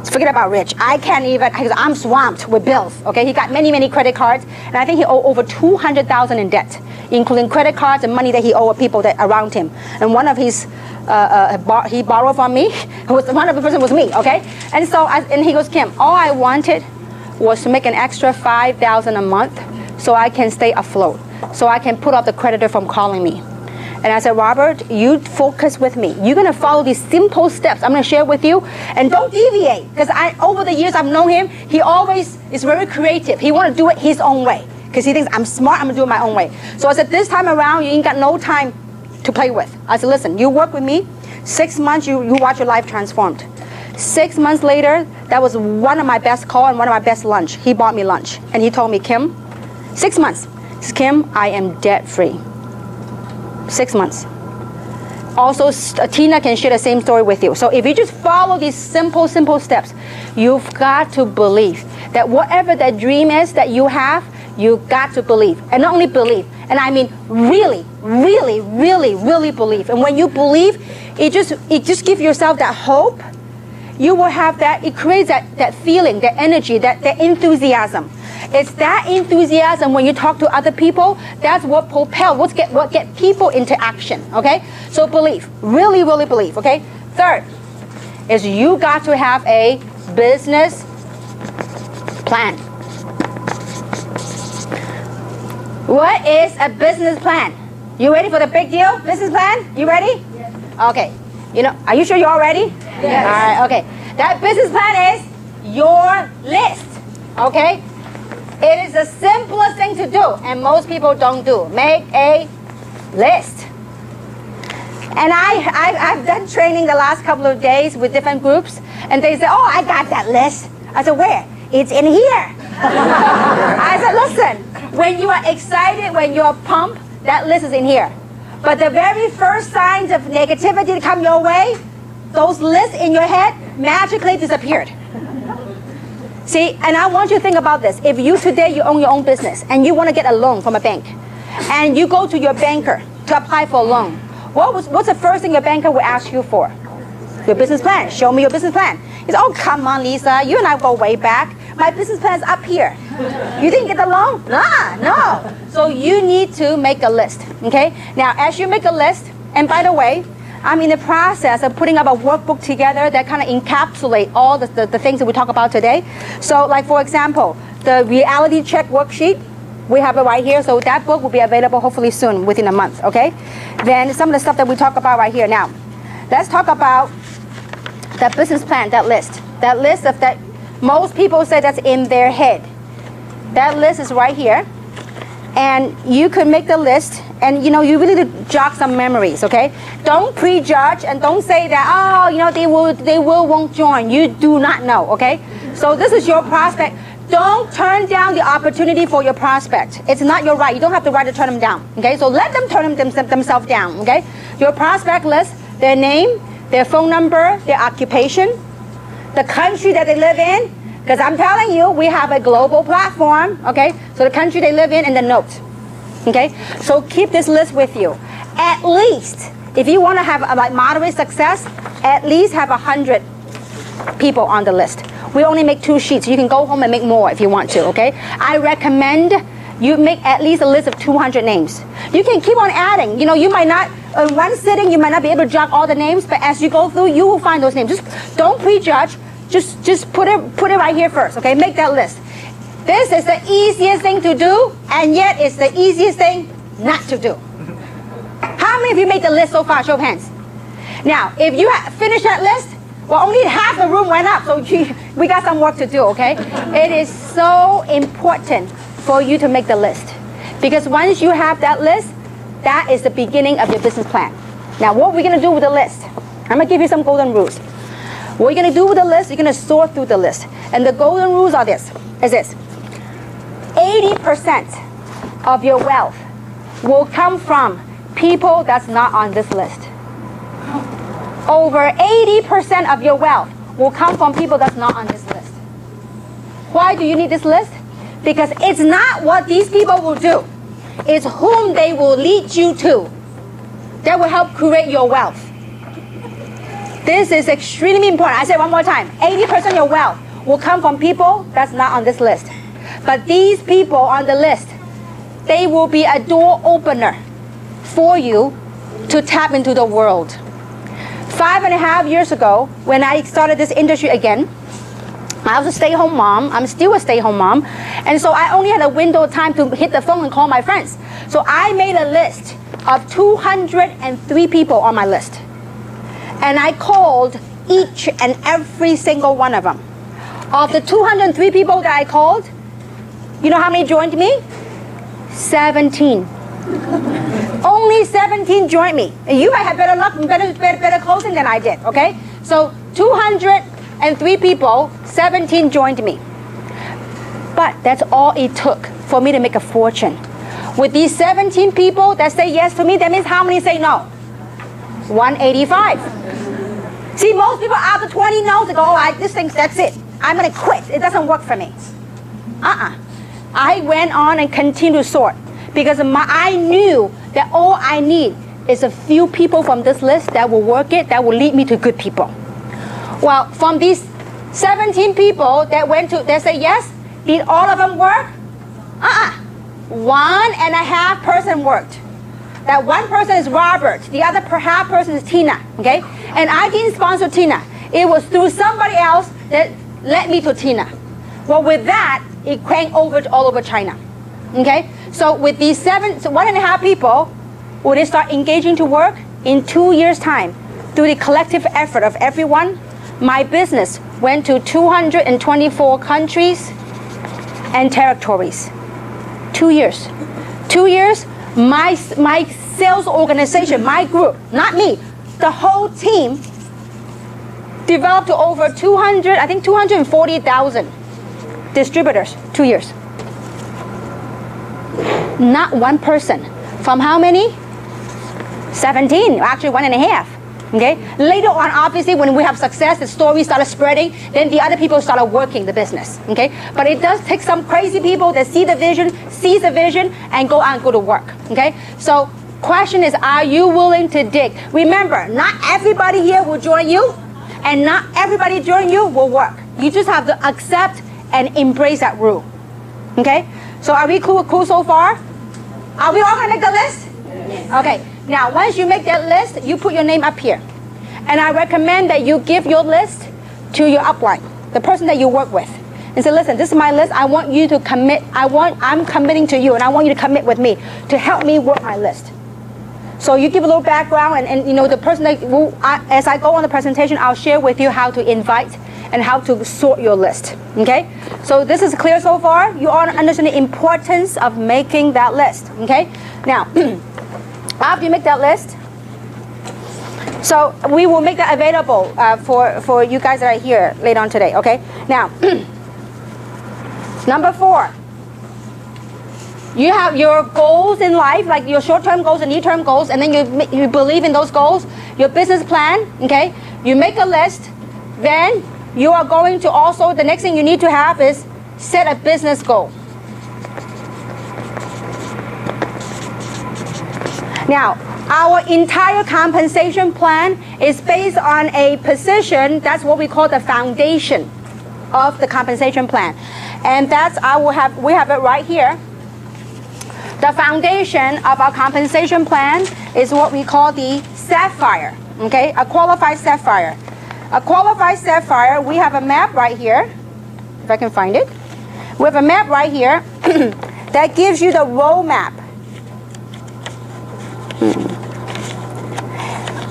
forget about rich. I can't even, he goes, I'm swamped with bills. Okay, he got many, many credit cards, and I think he owed over $200,000 in debt, including credit cards and money that he owed people that around him. And one of his, he borrowed from me. One of the person was me. Okay, and so and he goes, Kim, all I wanted was to make an extra $5,000 a month so I can stay afloat, so I can put off the creditor from calling me. And I said, Robert, you focus with me. You're going to follow these simple steps I'm going to share with you, and don't deviate. Because over the years I've known him, he always is very creative. He want to do it his own way because he thinks I'm smart, I'm going to do it my own way. So I said, this time around, you ain't got no time to play with. I said, listen, you work with me. 6 months, you watch your life transformed. 6 months later, that was one of my best calls and one of my best lunch. He bought me lunch, and he told me, Kim, 6 months. He says, Kim, I am debt free. 6 months. Also, Tina can share the same story with you. So if you just follow these simple steps, you've got to believe that whatever that dream is that you have, you've got to believe. And not only believe, and I mean really, really, really, really believe. And when you believe, it just gives yourself that hope. You will have that, it creates that feeling, that energy, that enthusiasm. It's that enthusiasm when you talk to other people, that's what propels, what get people into action, okay? So believe, really, really believe, okay? Third is you got to have a business plan. What is a business plan? You ready for the big deal? Business plan? You ready? Yes. Okay. Are you sure you're all ready? Yes. All right, okay. That business plan is your list, okay? It is the simplest thing to do, and most people don't do. Make a list. And I've done training the last couple of days with different groups, and they say, oh, I got that list. I said, where? It's in here. I said, listen, when you are excited, when you're pumped, that list is in here. But the very first signs of negativity to come your way, those lists in your head magically disappeared. See, and I want you to think about this. If you own your own business and you want to get a loan from a bank, and you go to your banker to apply for a loan, what's the first thing your banker will ask you for? Your business plan. Show me your business plan. He says, oh, come on, Lisa. You and I go way back. My business plan is up here. You didn't get the loan? No. So you need to make a list, okay? Now, as you make a list, and by the way, I'm in the process of putting up a workbook together that kind of encapsulate all the things that we talk about today. So like, for example, the reality check worksheet, we have it right here. So that book will be available hopefully soon, within a month, okay? Then some of the stuff that we talk about right here. Now, let's talk about that business plan, that list. That list of that, most people say that's in their head. That list is right here. And you could make the list, and you really need to jog some memories, okay? Don't prejudge, and don't say that, oh, they won't join. You do not know, okay? So this is your prospect. Don't turn down the opportunity for your prospect. It's not your right. You don't have the right to turn them down, okay? So let them turn themselves down, okay? Your prospect list, their name, their phone number, their occupation, the country that they live in. Because I'm telling you, we have a global platform, okay? So the country they live in and the note, okay? So keep this list with you. At least, if you want to have a moderate success, at least have 100 people on the list. We only make 2 sheets. You can go home and make more if you want to, okay? I recommend you make at least a list of 200 names. You can keep on adding. You might not, in one sitting, you might not be able to jot all the names, but as you go through, you will find those names. Just don't prejudge. Just put it right here first, okay? Make that list. This is the easiest thing to do, and yet it's the easiest thing not to do. How How many of you made the list so far? Show of hands. Now, if you finish that list, well, only half the room went up, so we got some work to do, okay? It is so important for you to make the list. Because once you have that list, that is the beginning of your business plan. Now, what we're gonna do with the list, I'm gonna give you some golden rules. What you're gonna do with the list, you're gonna sort through the list. And the golden rules are this, 80% of your wealth will come from people that's not on this list. Over 80% of your wealth will come from people that's not on this list. Why do you need this list? Because it's not what these people will do. It's whom they will lead you to that will help create your wealth. This is extremely important. I say it one more time. 80% of your wealth will come from people that's not on this list. But these people on the list, they will be a door opener for you to tap into the world. 5.5 years ago, when I started this industry again, I was a stay-home mom. I'm still a stay-home mom. And so I only had a window of time to hit the phone and call my friends. So I made a list of 203 people on my list. And I called each and every single one of them. Of the 203 people that I called, you know how many joined me? 17. Only 17 joined me. You might have better luck, better closing than I did, okay? So 203 people, 17 joined me. But that's all it took for me to make a fortune. With these 17 people that say yes to me, that means how many say no? 185. See, most people after 20 no's, they go, oh, this thing, that's it. I'm gonna quit. It doesn't work for me. I went on and continued to sort because I knew that all I need is a few people from this list that will work it, that will lead me to good people. Well, from these 17 people that say yes, did all of them work? 1.5 person worked. That one person is Robert. The other half person is Tina, okay? And I didn't sponsor Tina. It was through somebody else that led me to Tina. Well, with that, it cranked over to all over China, okay? So with these 1.5 people, when they start engaging to work, in 2 years' time, through the collective effort of everyone, my business went to 224 countries and territories. 2 years. 2 years, my sales organization, my group, not me, the whole team developed to over 240,000 distributors. 2 years. Not one person. From how many? 17, actually 1.5. Okay. Later on, obviously, when we have success, the story started spreading. Then the other people started working the business. Okay. But it does take some crazy people that see the vision, sees the vision, and go out and go to work. Okay. So, question is, are you willing to dig? Remember, not everybody here will join you, and not everybody join you will work. You just have to accept and embrace that rule. Okay. So, are we cool so far? Are we all gonna make the list? Yes. Okay. Now, once you make that list, you put your name up here. And I recommend that you give your list to your upline, the person that you work with. And say, listen, this is my list. I want you to commit. I'm committing to you, and I want you to commit with me to help me work my list. So you give a little background, and you know, the person that as I go on the presentation, I'll share with you how to invite and how to sort your list. Okay? So this is clear so far? You all understand the importance of making that list. Okay? Now, after you make that list, so we will make that available for you guys that are here later on today, okay? Now, number 4, you have your goals in life, like your short-term goals and near-term goals, and then you believe in those goals, your business plan, okay? You make a list, then you are going to also, the next thing you need to have is set a business goal. Now, our entire compensation plan is based on a position, that's what we call the foundation of the compensation plan. And that's, we have it right here. The foundation of our compensation plan is what we call the Sapphire, okay? A qualified Sapphire. A qualified Sapphire, we have a map right here, if I can find it. We have a map right here that gives you the roadmap.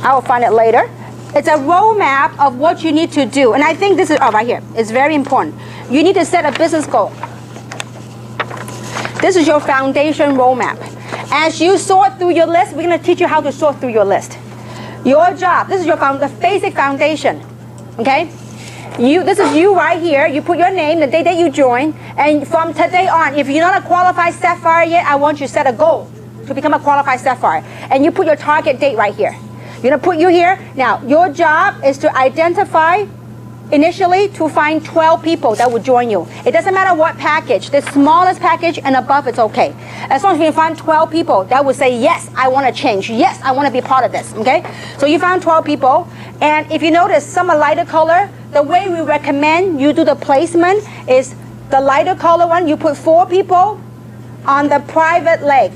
I will find it later. It's a roadmap of what you need to do. And I think this is, right here. It's very important. You need to set a business goal. This is your foundation roadmap. As you sort through your list, we're going to teach you how to sort through your list. Your job, this is your the basic foundation. Okay? This is you right here. You put your name, the day that you join, and from today on, if you're not a qualified Sapphire yet, I want you to set a goal to become a qualified Sapphire. And you put your target date right here. You're going to put you here. Now, your job is to identify, initially, to find 12 people that will join you. It doesn't matter what package. The smallest package and above, it's okay. As long as you find 12 people that will say, yes, I want to change. Yes, I want to be part of this. Okay? So you found 12 people. And if you notice, some are lighter color. The way we recommend you do the placement is the lighter color one. You put 4 people on the private leg.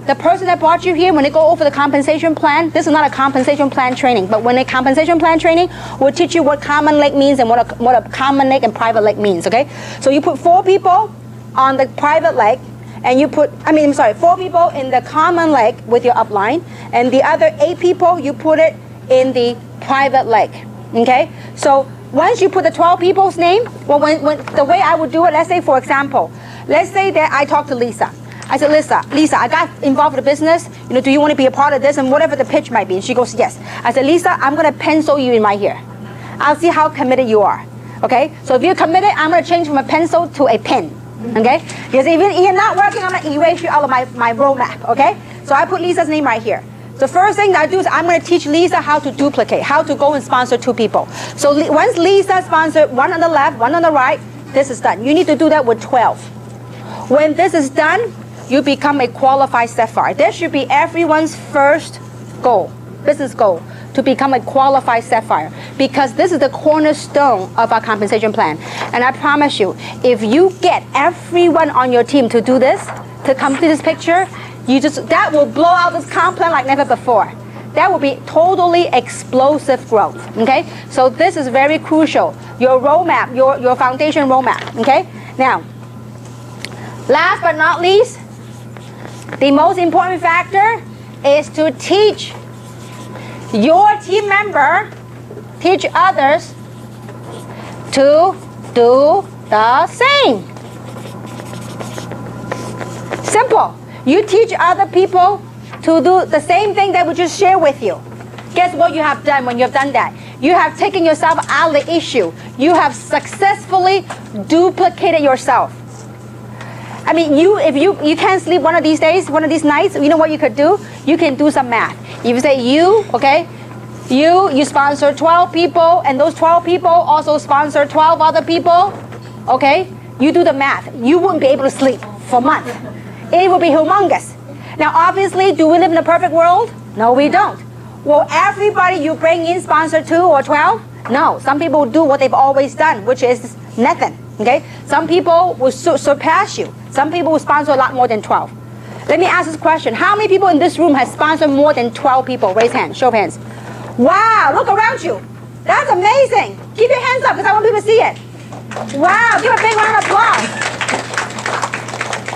The person that brought you here, when they go over the compensation plan, this is not a compensation plan training, but when a compensation plan training, we'll teach you what common leg means and what a common leg and private leg means, okay? So you put 4 people on the private leg, and you put, 4 people in the common leg with your upline, and the other 8 people, you put it in the private leg, okay? So once you put the 12 people's name, well, when the way I would do it, let's say, for example, let's say that I talk to Lisa. I said, Lisa, I got involved with the business. Do you want to be a part of this? And whatever the pitch might be. And she goes, yes. I said, Lisa, I'm going to pencil you in right here. I'll see how committed you are. Okay? So if you're committed, I'm going to change from a pencil to a pen. Okay? Because if you're not working, I'm going to erase you out of my roadmap. Okay? So I put Lisa's name right here. The first thing that I do is I'm going to teach Lisa how to duplicate, how to go and sponsor 2 people. So once Lisa sponsored 1 on the left, 1 on the right, this is done. You need to do that with 12. When this is done, you become a qualified Sapphire. That should be everyone's first goal, business goal, to become a qualified Sapphire, because this is the cornerstone of our compensation plan. And I promise you, if you get everyone on your team to do this, to complete this picture, that will blow out this comp plan like never before. That will be totally explosive growth, okay? So this is very crucial. Your roadmap, your foundation roadmap, okay? Now, last but not least, the most important factor is to teach your team member, teach others to do the same. Simple. You teach other people to do the same thing that we just shared with you. Guess what you have done when you have done that? You have taken yourself out of the issue. You have successfully duplicated yourself. I mean, if you can't sleep one of these days, one of these nights, you know what you could do? You can do some math. If you say you sponsor 12 people, and those 12 people also sponsor 12 other people, okay? You do the math. You wouldn't be able to sleep for months. It will be humongous. Now, obviously, do we live in a perfect world? No, we don't. Will everybody you bring in sponsor 2 or 12? No. Some people do what they've always done, which is nothing. Okay? Some people will surpass you. Some people will sponsor a lot more than 12. Let me ask this question. How many people in this room have sponsored more than 12 people? Raise hands. Show of hands. Wow. Look around you. That's amazing. Keep your hands up because I want people to see it. Wow. Give a big round of applause.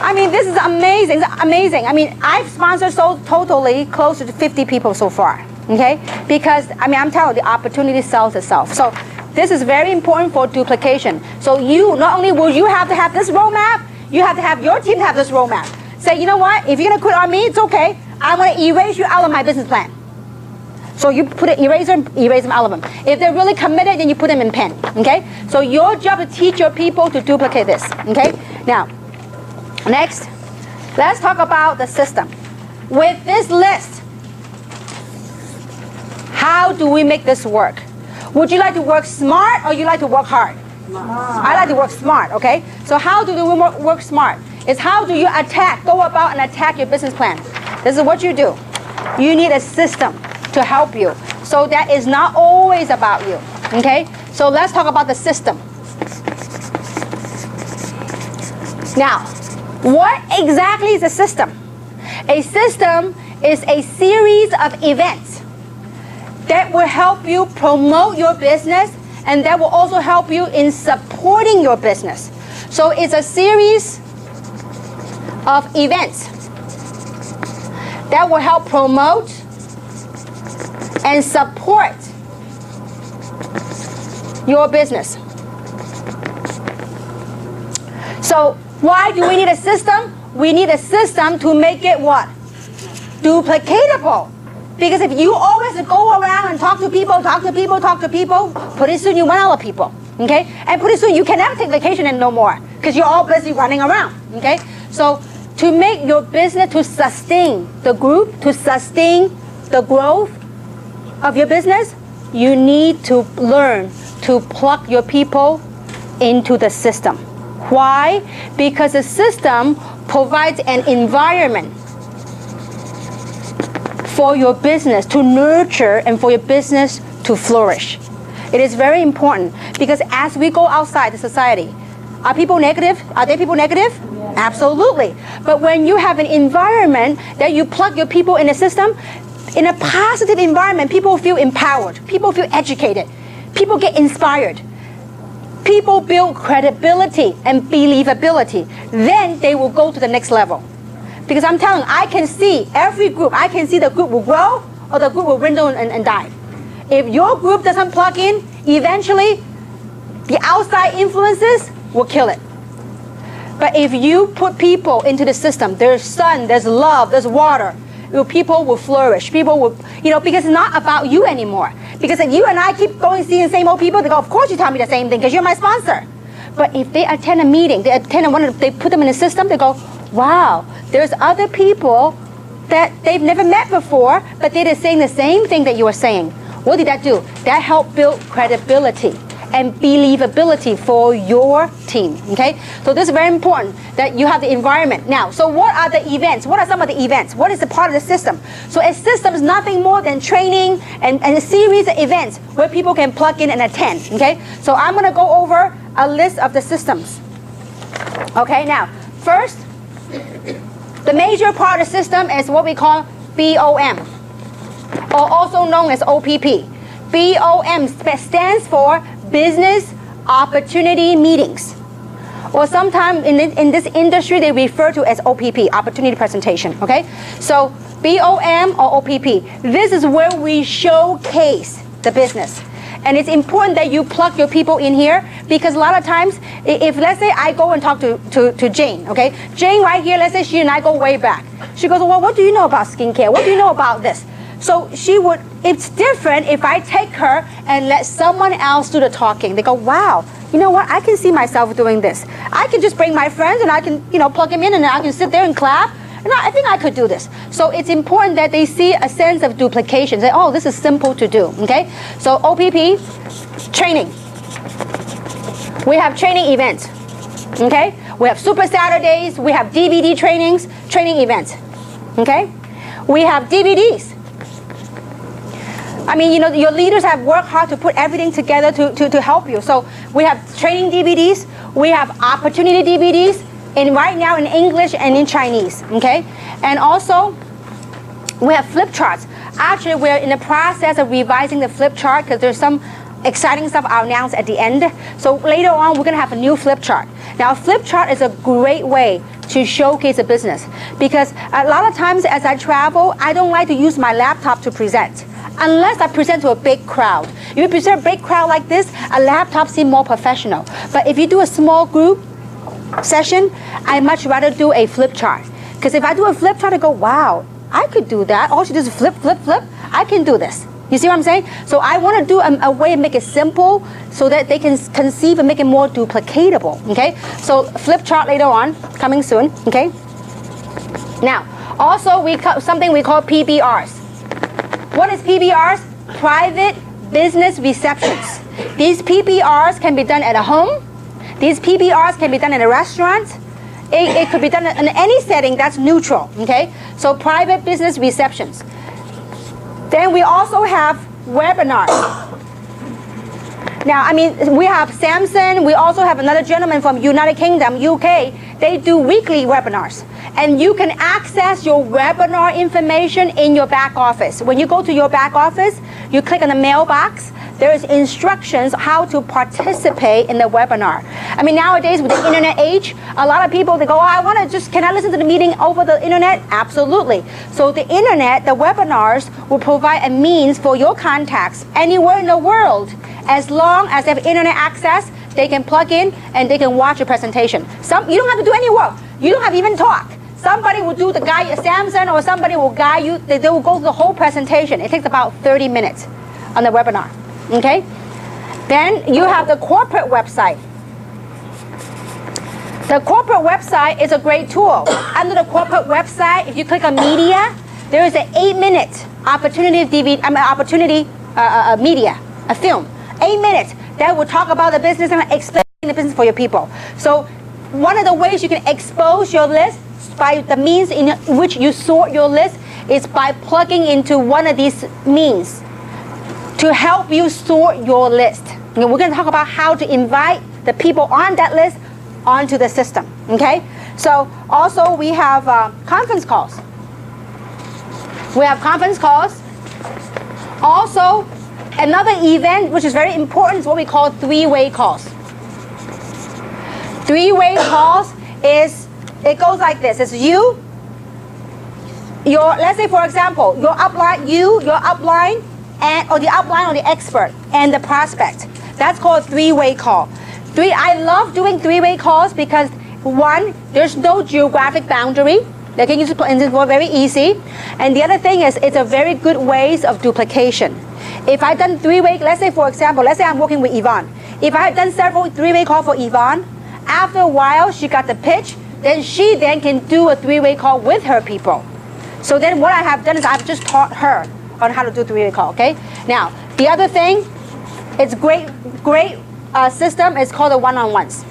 I mean, this is amazing. It's amazing. I mean, I've sponsored totally close to 50 people so far. Okay? Because, I mean, I'm telling you, the opportunity sells itself. So this is very important for duplication. So not only will you have to have this roadmap, you have to have your team have this roadmap. Say, you know what? If you're going to quit on me, it's okay. I'm going to erase you out of my business plan. So you put an eraser and erase them out of them. If they're really committed, then you put them in pen. Okay? So your job is to teach your people to duplicate this. Okay? Now, next, let's talk about the system. With this list, how do we make this work? Would you like to work smart or you like to work hard? I like to work smart, okay? So how do we work smart? It's how do you go about and attack your business plan. This is what you do. You need a system to help you. So that is not always about you, okay? So let's talk about the system. Now, what exactly is a system? A system is a series of events that will help you promote your business, and that will also help you in supporting your business. So it's a series of events that will help promote, and support your business. So why do we need a system? We need a system to make it what? Duplicatable. Because if you always go around and talk to people, pretty soon you run out of people. Okay? And pretty soon you can never take vacation and no more. Because you're all busy running around. Okay? So to make your business, to sustain the group, to sustain the growth of your business, you need to learn to plug your people into the system. Why? Because the system provides an environment for your business to nurture and for your business to flourish. It is very important because as we go outside the society, are people negative? Are there people negative? Yeah. Absolutely. But when you have an environment that you plug your people in a system, in a positive environment, people feel empowered, people feel educated, people get inspired, people build credibility and believability, then they will go to the next level. Because I'm telling you, I can see every group, I can see the group will grow or the group will dwindle and die. If your group doesn't plug in, eventually the outside influences will kill it. But if you put people into the system, there's sun, there's love, there's water, people will flourish. People will, because it's not about you anymore. Because if you and I keep going seeing the same old people, they go, of course you tell me the same thing because you're my sponsor. But if they attend a meeting, they put them in a system, they go, wow, there's other people that they've never met before, but they're saying the same thing that you are saying. What did that do? That helped build credibility and believability for your team, okay? So this is very important that you have the environment. Now, so what are the events? What are some of the events? What is the part of the system? So a system is nothing more than training and a series of events where people can plug in and attend, okay? So I'm gonna go over a list of the systems. Okay, now, first, the major part of the system is what we call BOM, or also known as OPP. BOM stands for Business Opportunity Meetings, or sometimes in this industry they refer to as OPP, Opportunity Presentation, okay? So BOM or OPP, this is where we showcase the business. And it's important that you plug your people in here because a lot of times, if let's say I go and talk to Jane, okay? Jane right here, let's say she and I go way back. She goes, well, what do you know about skincare? What do you know about this? So it's different if I take her and let someone else do the talking. They go, wow, you know what? I can see myself doing this. I can just bring my friends and I can, plug them in and I can sit there and clap. And I think I could do this. So it's important that they see a sense of duplication. Say, oh, this is simple to do, okay? So OPP, training. We have training events, okay? We have Super Saturdays. We have DVD trainings, training events, okay? We have DVDs. I mean, your leaders have worked hard to put everything together to help you. So we have training DVDs. We have opportunity DVDs. And right now in English and in Chinese, okay? And also, we have flip charts. Actually, we're in the process of revising the flip chart because there's some exciting stuff I'll announce at the end. So later on, we're gonna have a new flip chart. Now, a flip chart is a great way to showcase a business because a lot of times as I travel, I don't like to use my laptop to present unless I present to a big crowd. If you present a big crowd like this, a laptop seems more professional. But if you do a small group session, I much rather do a flip chart. Because if I do a flip chart, I go, wow, I could do that. All she does is flip, flip, flip. I can do this. You see what I'm saying? So I want to do a way to make it simple so that they can conceive and make it more duplicatable, okay? So flip chart later on, coming soon, okay? Now, also something we call PBRs. What is PBRs? Private Business Receptions. These PBRs can be done at a home. These PBRs can be done in a restaurant. It could be done in any setting that's neutral, okay? So private business receptions. Then we also have webinars. Now, I mean, we have Samson. We also have another gentleman from United Kingdom, UK. They do weekly webinars. And you can access your webinar information in your back office. When you go to your back office, you click on the mailbox. there is instructions how to participate in the webinar. I mean, nowadays with the internet age, a lot of people, they go, oh, can I listen to the meeting over the internet? Absolutely. So the internet, the webinars will provide a means for your contacts anywhere in the world. As long as they have internet access, they can plug in and they can watch your presentation. You don't have to do any work. You don't have to even talk. Somebody will do the guide, Samson, or somebody will guide you. They will go through the whole presentation. It takes about 30 minutes on the webinar, okay? Then you have the corporate website. The corporate website is a great tool. Under the corporate website, if you click on media, there is an 8-minute media, a film, 8 minutes that will talk about the business and explain the business for your people. So one of the ways you can expose your list by the means in which you sort your list is by plugging into one of these means to help you sort your list. And we're going to talk about how to invite the people on that list onto the system, okay? So also we have conference calls. We have conference calls. Also, another event which is very important is what we call three-way calls. Three-way calls it goes like this. It's let's say for example, your upline, your upline, or the upline or the expert and the prospect. That's called three-way call. I love doing three-way calls because one, there's no geographic boundary. They can use it very easy. And the other thing is it's a very good ways of duplication. If I've done three-way, let's say for example, let's say I'm working with Yvonne. If I had done several three-way calls for Yvonne, after a while she got the pitch, then she can do a three-way call with her people. So then what I have done is I've just taught her on how to do three-way call, okay? Now, the other thing, it's great system is called the one-on-ones.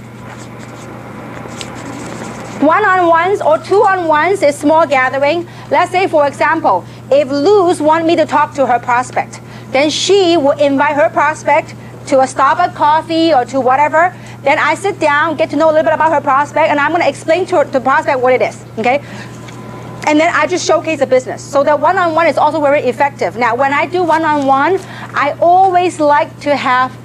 One-on-ones or two-on-ones is small gathering. Let's say, for example, if Luz wants me to talk to her prospect, then she will invite her prospect to a Starbucks coffee or to whatever. Then I sit down, get to know a little bit about her prospect, and I'm going to explain to the prospect what it is, okay? And then I just showcase the business. So the one-on-one is also very effective. Now, when I do one-on-one, I always like to have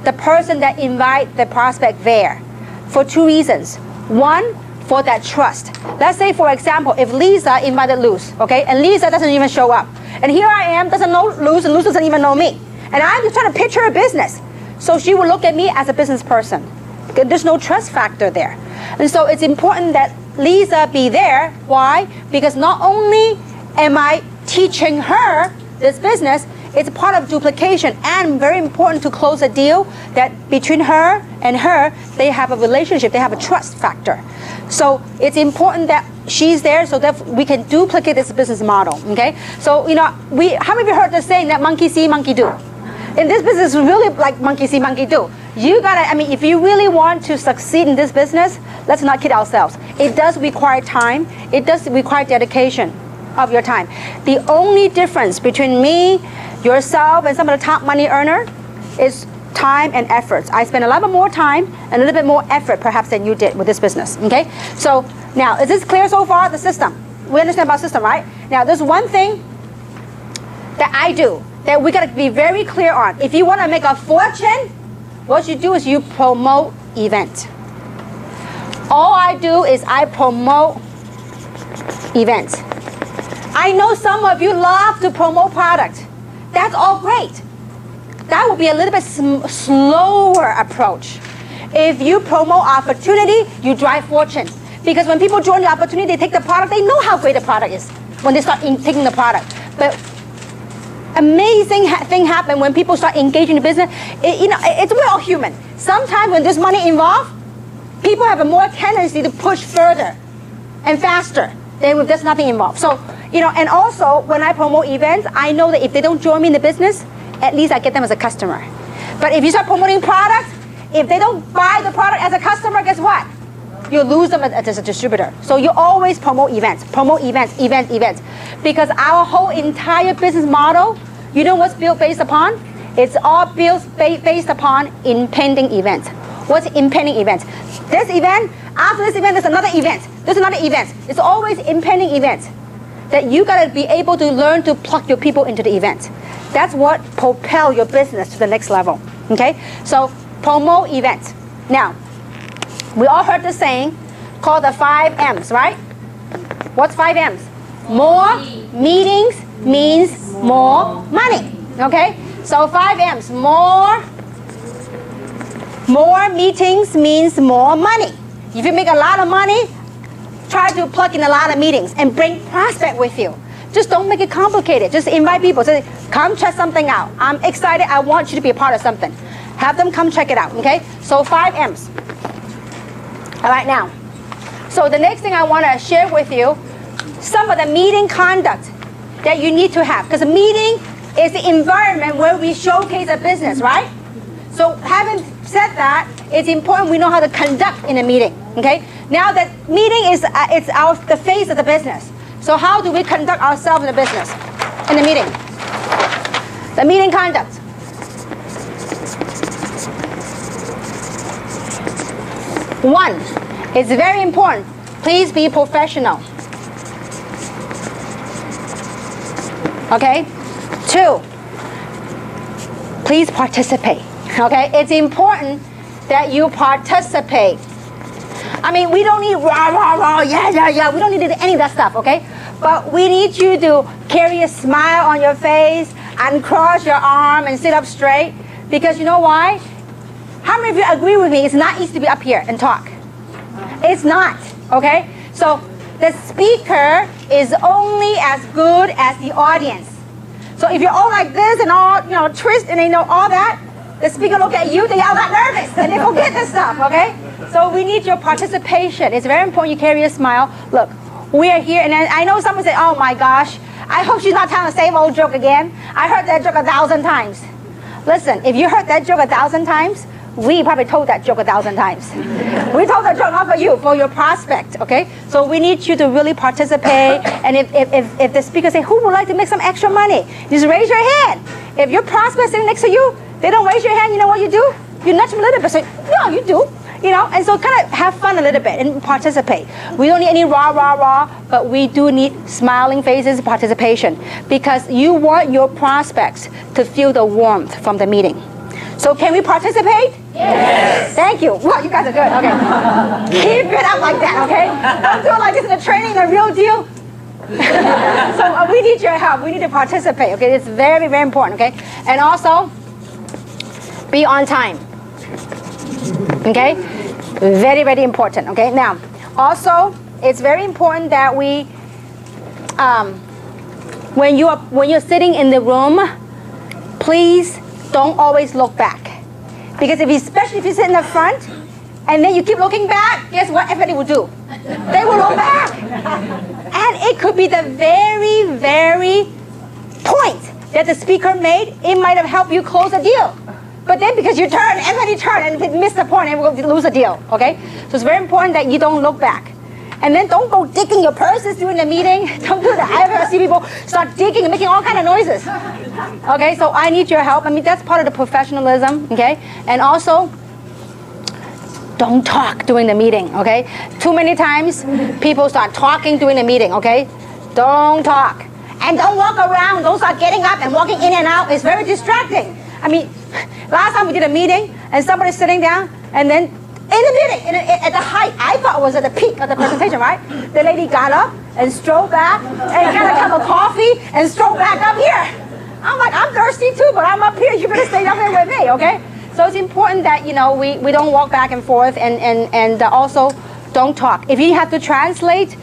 the person that invite the prospect there for two reasons. One, for that trust. Let's say, for example, if Lisa invited Luz, okay, and Lisa doesn't even show up. And here I am, doesn't know Luz, and Luz doesn't even know me. And I'm just trying to pitch her a business. So she will look at me as a business person. There's no trust factor there. And so it's important that Lisa be there. Why? Because not only am I teaching her this business, it's part of duplication and very important to close a deal that between her and her, they have a relationship, they have a trust factor. So it's important that she's there so that we can duplicate this business model, okay? So, how many of you heard the saying that monkey see, monkey do? In this business, it's really like monkey see, monkey do. You gotta, if you really want to succeed in this business, let's not kid ourselves. It does require time. It does require dedication of your time. The only difference between me, yourself, and some of the top money earner is time and efforts. I spend a lot more time and a little bit more effort perhaps than you did with this business, okay? So now, is this clear so far, the system? We understand about system, right? Now, there's one thing that I do that we gotta be very clear on. If you wanna make a fortune, what you do is you promote event. All I do is I promote events. I know some of you love to promote product. That's all great. That would be a little bit slower approach. If you promote opportunity, you drive fortune. Because when people join the opportunity, they take the product, they know how great the product is when they start taking the product. But amazing thing happen when people start engaging in business. We're all human. Sometimes when there's money involved, people have a more tendency to push further and faster than if there's nothing involved. So, and also when I promote events, I know that if they don't join me in the business, at least I get them as a customer. But if you start promoting products, if they don't buy the product as a customer, guess what? You lose them as a distributor. So you always promote events, events. Because our whole entire business model, you know what's built based upon? It's all built based upon impending events. What's impending events? This event, after this event, there's another event. There's another event. It's always impending events. that you got to be able to learn to plug your people into the event. That's what propel your business to the next level. Okay? So promote events. Now, we all heard the saying called the 5 M's, right? What's 5 M's? More meetings means more money. Okay? So 5 M's. More meetings means more money. If you make a lot of money, try to plug in a lot of meetings and bring prospect with you. Just don't make it complicated. Just invite people. Say, come check something out. I'm excited. I want you to be a part of something. Have them come check it out, okay? So 5 M's. All right, now. So the next thing I want to share with you, some of the meeting conduct that you need to have. Because a meeting is the environment where we showcase a business, right? So having said that, it's important we know how to conduct in a meeting, okay? Now that meeting is the face of the business. So how do we conduct ourselves in the business, in the meeting? The meeting conduct. One, it's very important. Please be professional. Okay? 2, please participate. Okay? It's important that you participate. I mean, we don't need rah, rah, rah, yeah. We don't need any of that stuff, okay? But we need you to carry a smile on your face and cross your arm and sit up straight. Because you know why? How many of you agree with me? It's not easy to be up here and talk. It's not, okay? So the speaker is only as good as the audience. So if you're all like this and all, twist and all that, the speaker look at you, they all got nervous and they forget this stuff, okay? So we need your participation. It's very important you carry a smile. Look, we are here, and I know someone say, oh my gosh, I hope she's not telling the same old joke again. I heard that joke 1,000 times. Listen, if you heard that joke 1,000 times, we probably told that joke 1,000 times. We told that joke not for you, for your prospect, okay? So we need you to really participate, and if the speaker say, who would like to make some extra money? Just raise your hand. If your prospect sitting next to you, they don't raise your hand, you know what you do? You nudge them a little bit, say, no, you do. And so kind of have fun a little bit and participate. We don't need any rah, rah, rah, but we do need smiling faces, participation, because you want your prospects to feel the warmth from the meeting. So can we participate? Yes. Thank you. Well, you guys are good. Okay. Keep it up like that, okay? Don't do it like this in the training, the real deal. So we need your help. We need to participate, okay? It's very, very important, okay? And also, be on time. Okay? Very, very important, okay? Now, also, it's very important that we, when you're sitting in the room, please don't always look back. Because especially if you sit in the front, and then you keep looking back, guess what everybody will do? They will look back. And it could be the very, very point that the speaker made, it might have helped you close a deal. But then because you turn, everybody turn and miss the point and we'll lose a deal, okay? So it's very important that you don't look back. And then don't go digging your purses during the meeting. Don't do that. I ever see people start digging and making all kind of noises. Okay, so I need your help. I mean, that's part of the professionalism, okay? And also, don't talk during the meeting, okay? Too many times, people start talking during the meeting, okay? Don't talk. And don't walk around. Don't start getting up and walking in and out. It's very distracting. I mean, last time we did a meeting, and somebody's sitting down, and then in the meeting, at the height, I thought it was at the peak of the presentation, right? The lady got up and strolled back and got a cup of coffee and strolled back up here. I'm like, I'm thirsty too, but I'm up here. You better stay up here with me, okay? So it's important that, we don't walk back and forth, and also don't talk. If you have to translate,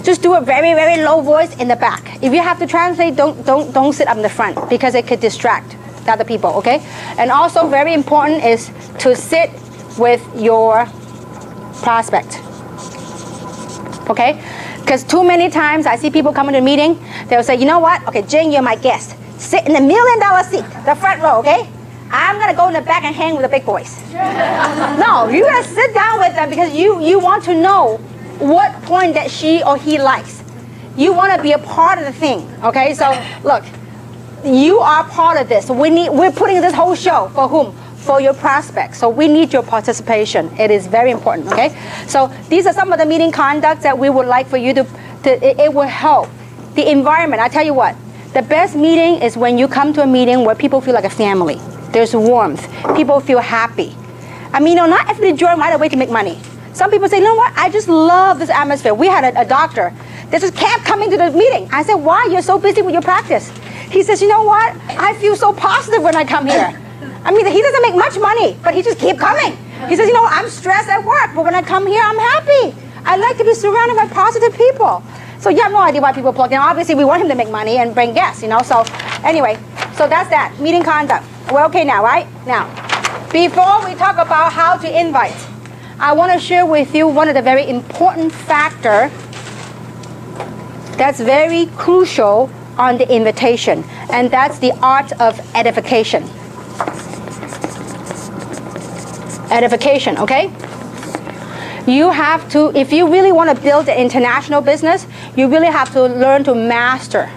just do a very, very low voice in the back. If you have to translate, don't sit up in the front because it could distract other people, okay? And also very important is to sit with your prospect, okay? Because too many times I see people come into a meeting, they'll say, you know what? Okay, Jane, you're my guest. Sit in the $1 million seat, the front row, okay? I'm gonna go in the back and hang with the big boys. No, you gotta sit down with them because you want to know what point that she or he likes. You wanna be a part of the thing, okay? So look, you are part of this. We're putting this whole show for whom? For your prospects. So we need your participation. It is very important, okay? So these are some of the meeting conducts that we would like for you to it will help the environment, I tell you what, the best meeting is when you come to a meeting where people feel like a family. There's warmth. People feel happy. I mean, not everybody join right away to make money. Some people say, you know what, I just love this atmosphere. We had a doctor that just kept coming to the meeting. I said, why? You're so busy with your practice. He says, you know what, I feel so positive when I come here. I mean, he doesn't make much money, but he just keeps coming. He says, you know, I'm stressed at work, but when I come here, I'm happy. I like to be surrounded by positive people. So you have no idea why people plug in. Obviously, we want him to make money and bring guests, So anyway, so that's that, meeting conduct. We're okay now, right? Now, before we talk about how to invite, I want to share with you one of the very important factors that's very crucial on the invitation, and that's the art of edification. Edification, okay? You have to, if you really want to build an international business, you really have to learn to master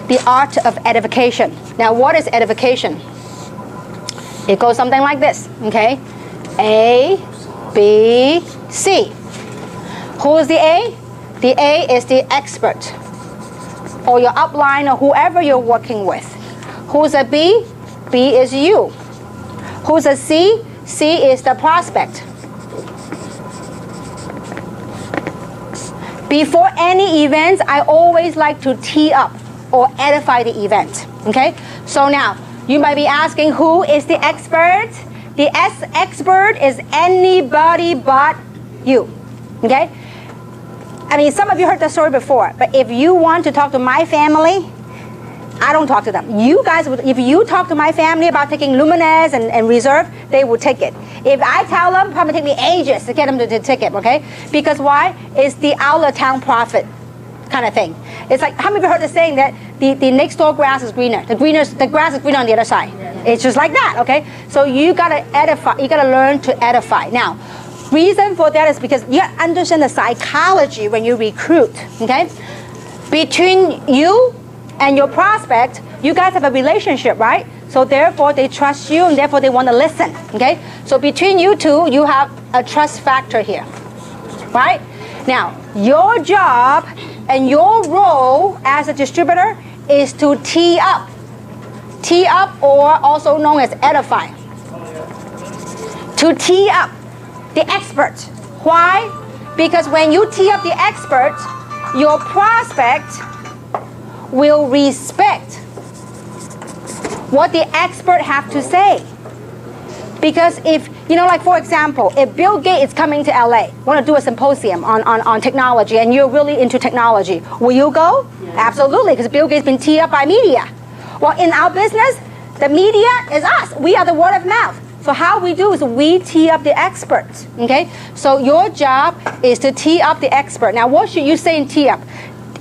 the art of edification. Now, what is edification? It goes something like this, okay? A, B, C. Who is the A? The A is the expert, or your upline, or whoever you're working with. Who's a B? B is you. Who's a C? C is the prospect. Before any events, I always like to tee up or edify the event, okay? So now, you might be asking, who is the expert? The expert is anybody but you, okay? I mean, some of you heard the story before, but if you want to talk to my family, I don't talk to them. You guys, if you talk to my family about taking Luminez and Reserve, they will take it. If I tell them, probably take me ages to get them to take it, okay? Because why? It's the out of town prophet kind of thing. It's like, how many of you heard the saying that the next door grass is greener? The grass is greener on the other side. It's just like that, okay? So you gotta edify, you gotta learn to edify. Now, reason for that is because you understand the psychology when you recruit, okay? Between you and your prospect, you guys have a relationship, right? So therefore, they trust you, and therefore they want to listen, okay? So between you two, you have a trust factor here, right? Now, your job and your role as a distributor is to tee up, or also known as edify. To tee up the expert. Why? Because when you tee up the expert, your prospect will respect what the expert have to say. Because if, like for example, if Bill Gates is coming to LA, want to do a symposium on technology, and you're really into technology, will you go? Yeah. Absolutely, because Bill Gates has been teed up by media. Well, in our business, the media is us. We are the word of mouth. So how we do is we tee up the experts, okay? So your job is to tee up the expert. Now, what should you say in tee up?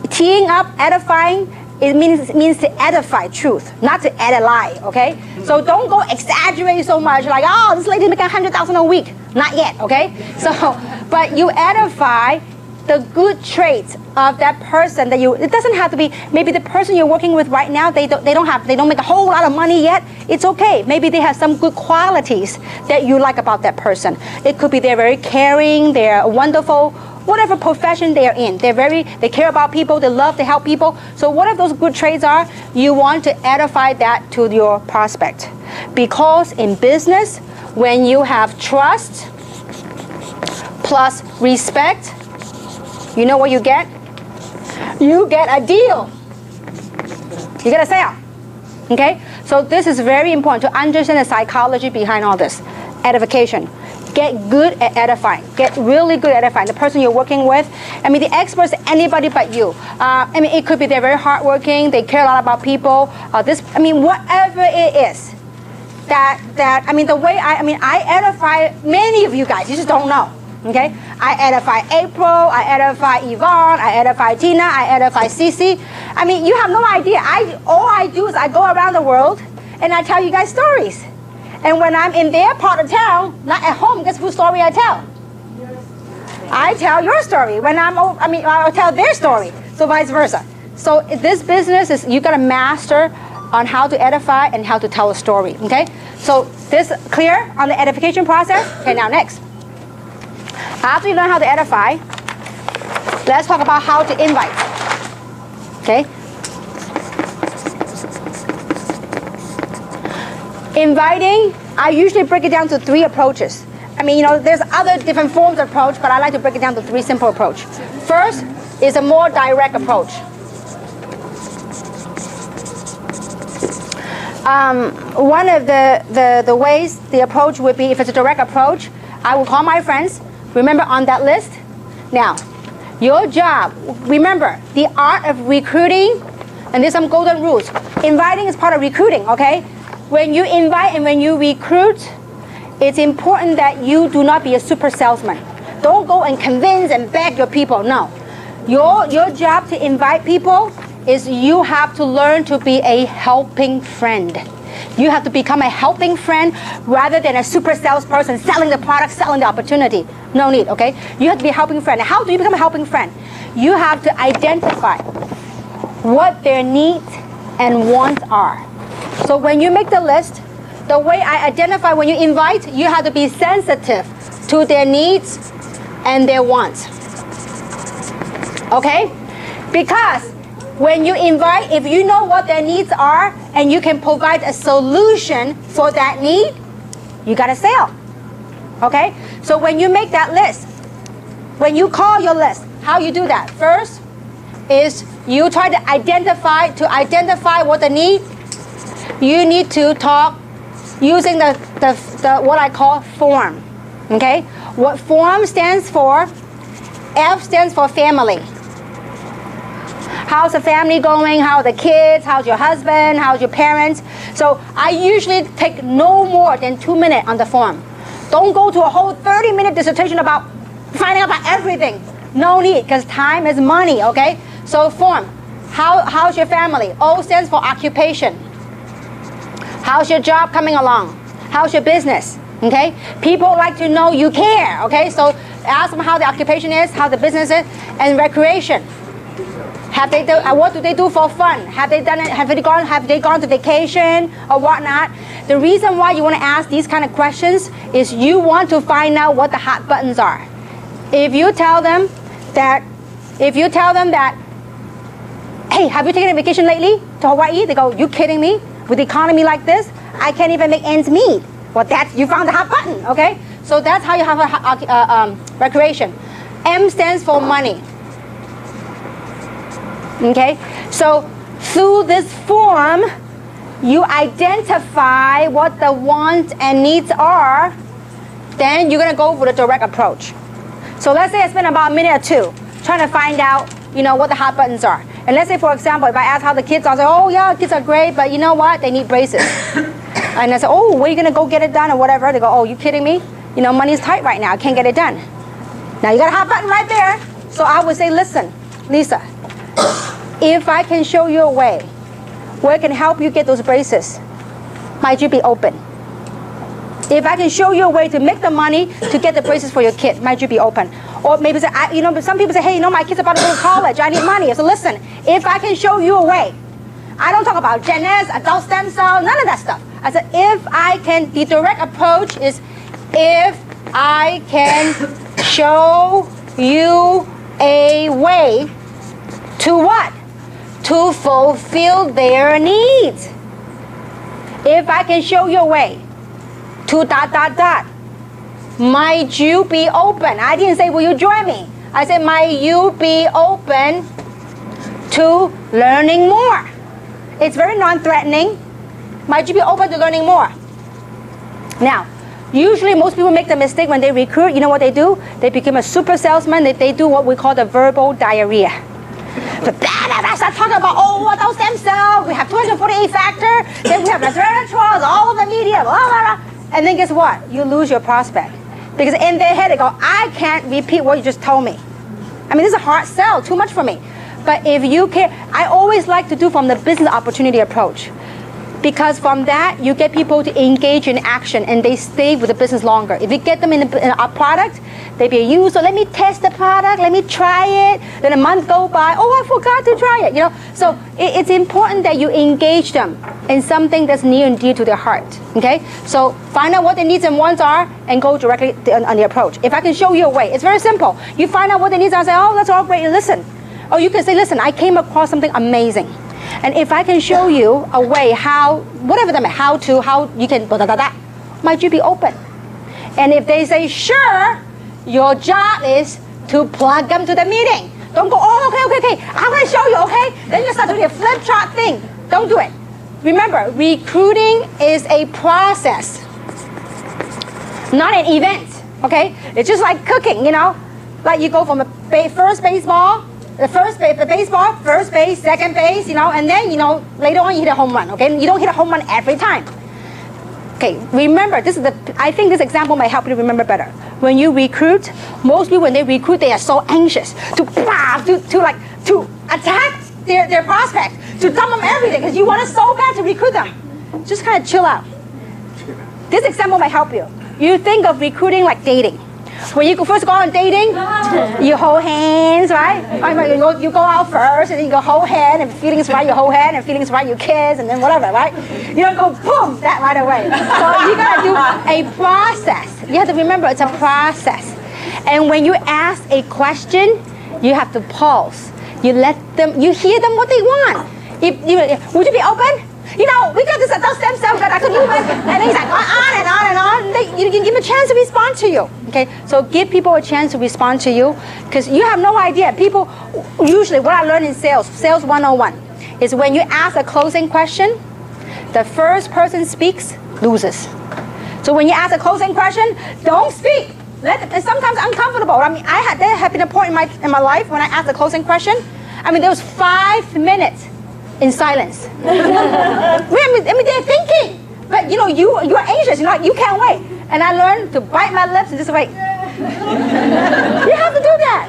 Teeing up, edifying, it means to edify truth, not to add a lie, okay? So don't go exaggerate so much, like, oh, this lady making $100,000 a week. Not yet, okay? So, but you edify the good traits of that person that it doesn't have to be, maybe the person you're working with right now, they don't make a whole lot of money yet. It's okay. Maybe they have some good qualities that you like about that person. It could be they're very caring, they're wonderful, whatever profession they're in. They care about people, they love to help people. So whatever those good traits are, you want to edify that to your prospect. Because in business, when you have trust plus respect, you know what you get? You get a deal. You get a sale. Okay? So this is very important to understand the psychology behind all this. Edification. Get good at edifying. Get really good at edifying. The person you're working with, I mean, the experts, anybody but you. I mean, it could be they're very hardworking, they care a lot about people. Whatever it is. I edify many of you guys. You just don't know. Okay? I edify April, I edify Yvonne, I edify Tina, I edify Cece. I mean, you have no idea. All I do is I go around the world and I tell you guys stories. And when I'm in their part of town, not at home, guess whose story I tell? I tell your story. I'll tell their story. So vice versa. So this business is, you gotta master on how to edify and how to tell a story, okay? So this clear on the edification process? Okay, now next. After you learn how to edify, let's talk about how to invite. Okay? Inviting, I usually break it down to 3 approaches. I mean, there's other different forms of approach, but I like to break it down to 3 simple approach. First is a more direct approach. One of the ways, the approach would be, if it's a direct approach, I will call my friends, remember on that list. Now, your job, remember, the art of recruiting, and there's some golden rules. Inviting is part of recruiting, okay? When you invite and when you recruit, it's important that you do not be a super salesman. Don't go and convince and beg your people, no. Your job to invite people is you have to learn to be a helping friend. You have to become a helping friend rather than a super salesperson selling the product, selling the opportunity. No need, okay? You have to be a helping friend. How do you become a helping friend? You have to identify what their needs and wants are. So when you make the list, the way I identify when you invite, you have to be sensitive to their needs and their wants. Okay? Because when you invite, if you know what their needs are and you can provide a solution for that need, you got a sale. Okay? So when you make that list, when you call your list, how you do that? First is you try to identify what the need. You need to talk using the what I call form. Okay? What form stands for? F stands for family. How's the family going? How are the kids? How's your husband? How's your parents? So I usually take no more than 2 minutes on the form. Don't go to a whole 30-minute dissertation about finding out about everything. No need, because time is money, okay? So form. How's your family? O stands for occupation. How's your job coming along? How's your business? Okay? People like to know you care, okay? So ask them how the occupation is, how the business is, and recreation. What do they do for fun? Have they gone to vacation or whatnot? The reason why you want to ask these kind of questions is you want to find out what the hot buttons are. If you tell them that, hey, have you taken a vacation lately to Hawaii? They go, you kidding me? With the economy like this, I can't even make ends meet. Well, you found the hot button, okay? So that's how you have a recreation. M stands for money. Okay, so through this form, you identify what the wants and needs are, then you're gonna go for the direct approach. So let's say I spend about a minute or 2 trying to find out, what the hot buttons are. And let's say, for example, if I ask how the kids are, I say, oh yeah, kids are great, but you know what? They need braces. And I say, oh, where are you gonna go get it done or whatever? They go, oh, you kidding me? Money's tight right now, I can't get it done. Now you got a hot button right there. So I would say, listen, Lisa, if I can show you a way where I can help you get those braces, might you be open? If I can show you a way to make the money to get the braces for your kid, might you be open? Or maybe say, some people say, hey, my kid's about to go to college, I need money. So listen, if I can show you a way, I don't talk about Gen S, adult stem cell, none of that stuff. I said, the direct approach is if I can show you a way to what? To fulfill their needs. If I can show you a way to ... Might you be open? I didn't say, will you join me? I said, might you be open to learning more? It's very non-threatening. Might you be open to learning more? Now, usually most people make the mistake when they recruit, you know what they do? They become a super salesman. They do what we call the verbal diarrhea. So I start talking about, adult stem cells, we have 248 factor, then we have resveratrol, all of the media, blah, blah, blah. And then guess what? You lose your prospect. Because in their head they go, I can't repeat what you just told me. I mean, this is a hard sell, too much for me. But if you care, I always like to do from the business opportunity approach. Because from that, you get people to engage in action and they stay with the business longer. If you get them in a product, they be a user, let me test the product, let me try it. Then a month go by, I forgot to try it. So it's important that you engage them in something that's near and dear to their heart, okay? So find out what their needs and wants are and go directly on the approach. If I can show you a way, it's very simple. You find out what their needs are and say, that's all great, listen. Or you can say, listen, I came across something amazing. And if I can show you a way how, whatever them, how you can, might you be open? And if they say, sure, your job is to plug them to the meeting. Don't go, oh, okay, I'm going to show you, okay? Then you start doing a flip chart thing. Don't do it. Remember, recruiting is a process, not an event, okay? It's just like cooking, you know? Like you go from a first baseball, the baseball, first base, second base, you know, and then, you know, later on you hit a home run, okay? You don't hit a home run every time. Okay, remember, I think this example might help you to remember better. When you recruit, most people when they recruit, they are so anxious to attack their prospects, to dump them everything, because you want it so bad to recruit them. Just kind of chill out. This example might help you. You think of recruiting like dating. When you first go on dating, you hold hands, right? You go out first, and then you go hold hand, and feelings right, you hold hand, and feelings right, you kiss, and then whatever, right? You don't go boom that right away. So you gotta do a process. You have to remember it's a process. And when you ask a question, you have to pause. You let them, you hear them what they want. Would you be open? You know, we got this adult stem cell that I could use, and then he's like on and on and on. You can give them a chance to respond to you. Okay, so give people a chance to respond to you, because you have no idea. People, usually what I learned in sales 101, is when you ask a closing question, the first person speaks, loses. So when you ask a closing question, don't speak. It's sometimes uncomfortable. I mean, there have been a point in my life when I asked a closing question. I mean, there was 5 minutes in silence. I mean, they're thinking, but you know, you're anxious. You can't wait. And I learned to bite my lips and just wait. You have to do that.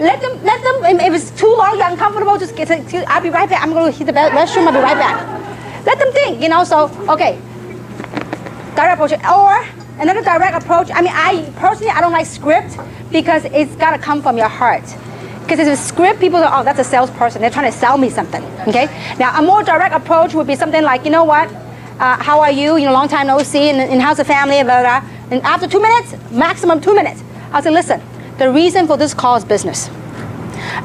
Let them. If it's too long, you're uncomfortable. Just I'll be right back. I'm going to hit the restroom. I'll be right back. Let them think. You know. So okay. Direct approach or another direct approach. I mean, I don't like script, because it's got to come from your heart. Because if it's a script, people go, oh, that's a salesperson. They're trying to sell me something, okay? Now, a more direct approach would be something like, you know what? How are you? You know, long time no see, and how's the family, blah, blah, blah. And after 2 minutes, maximum 2 minutes, I'll say, listen, the reason for this call is business.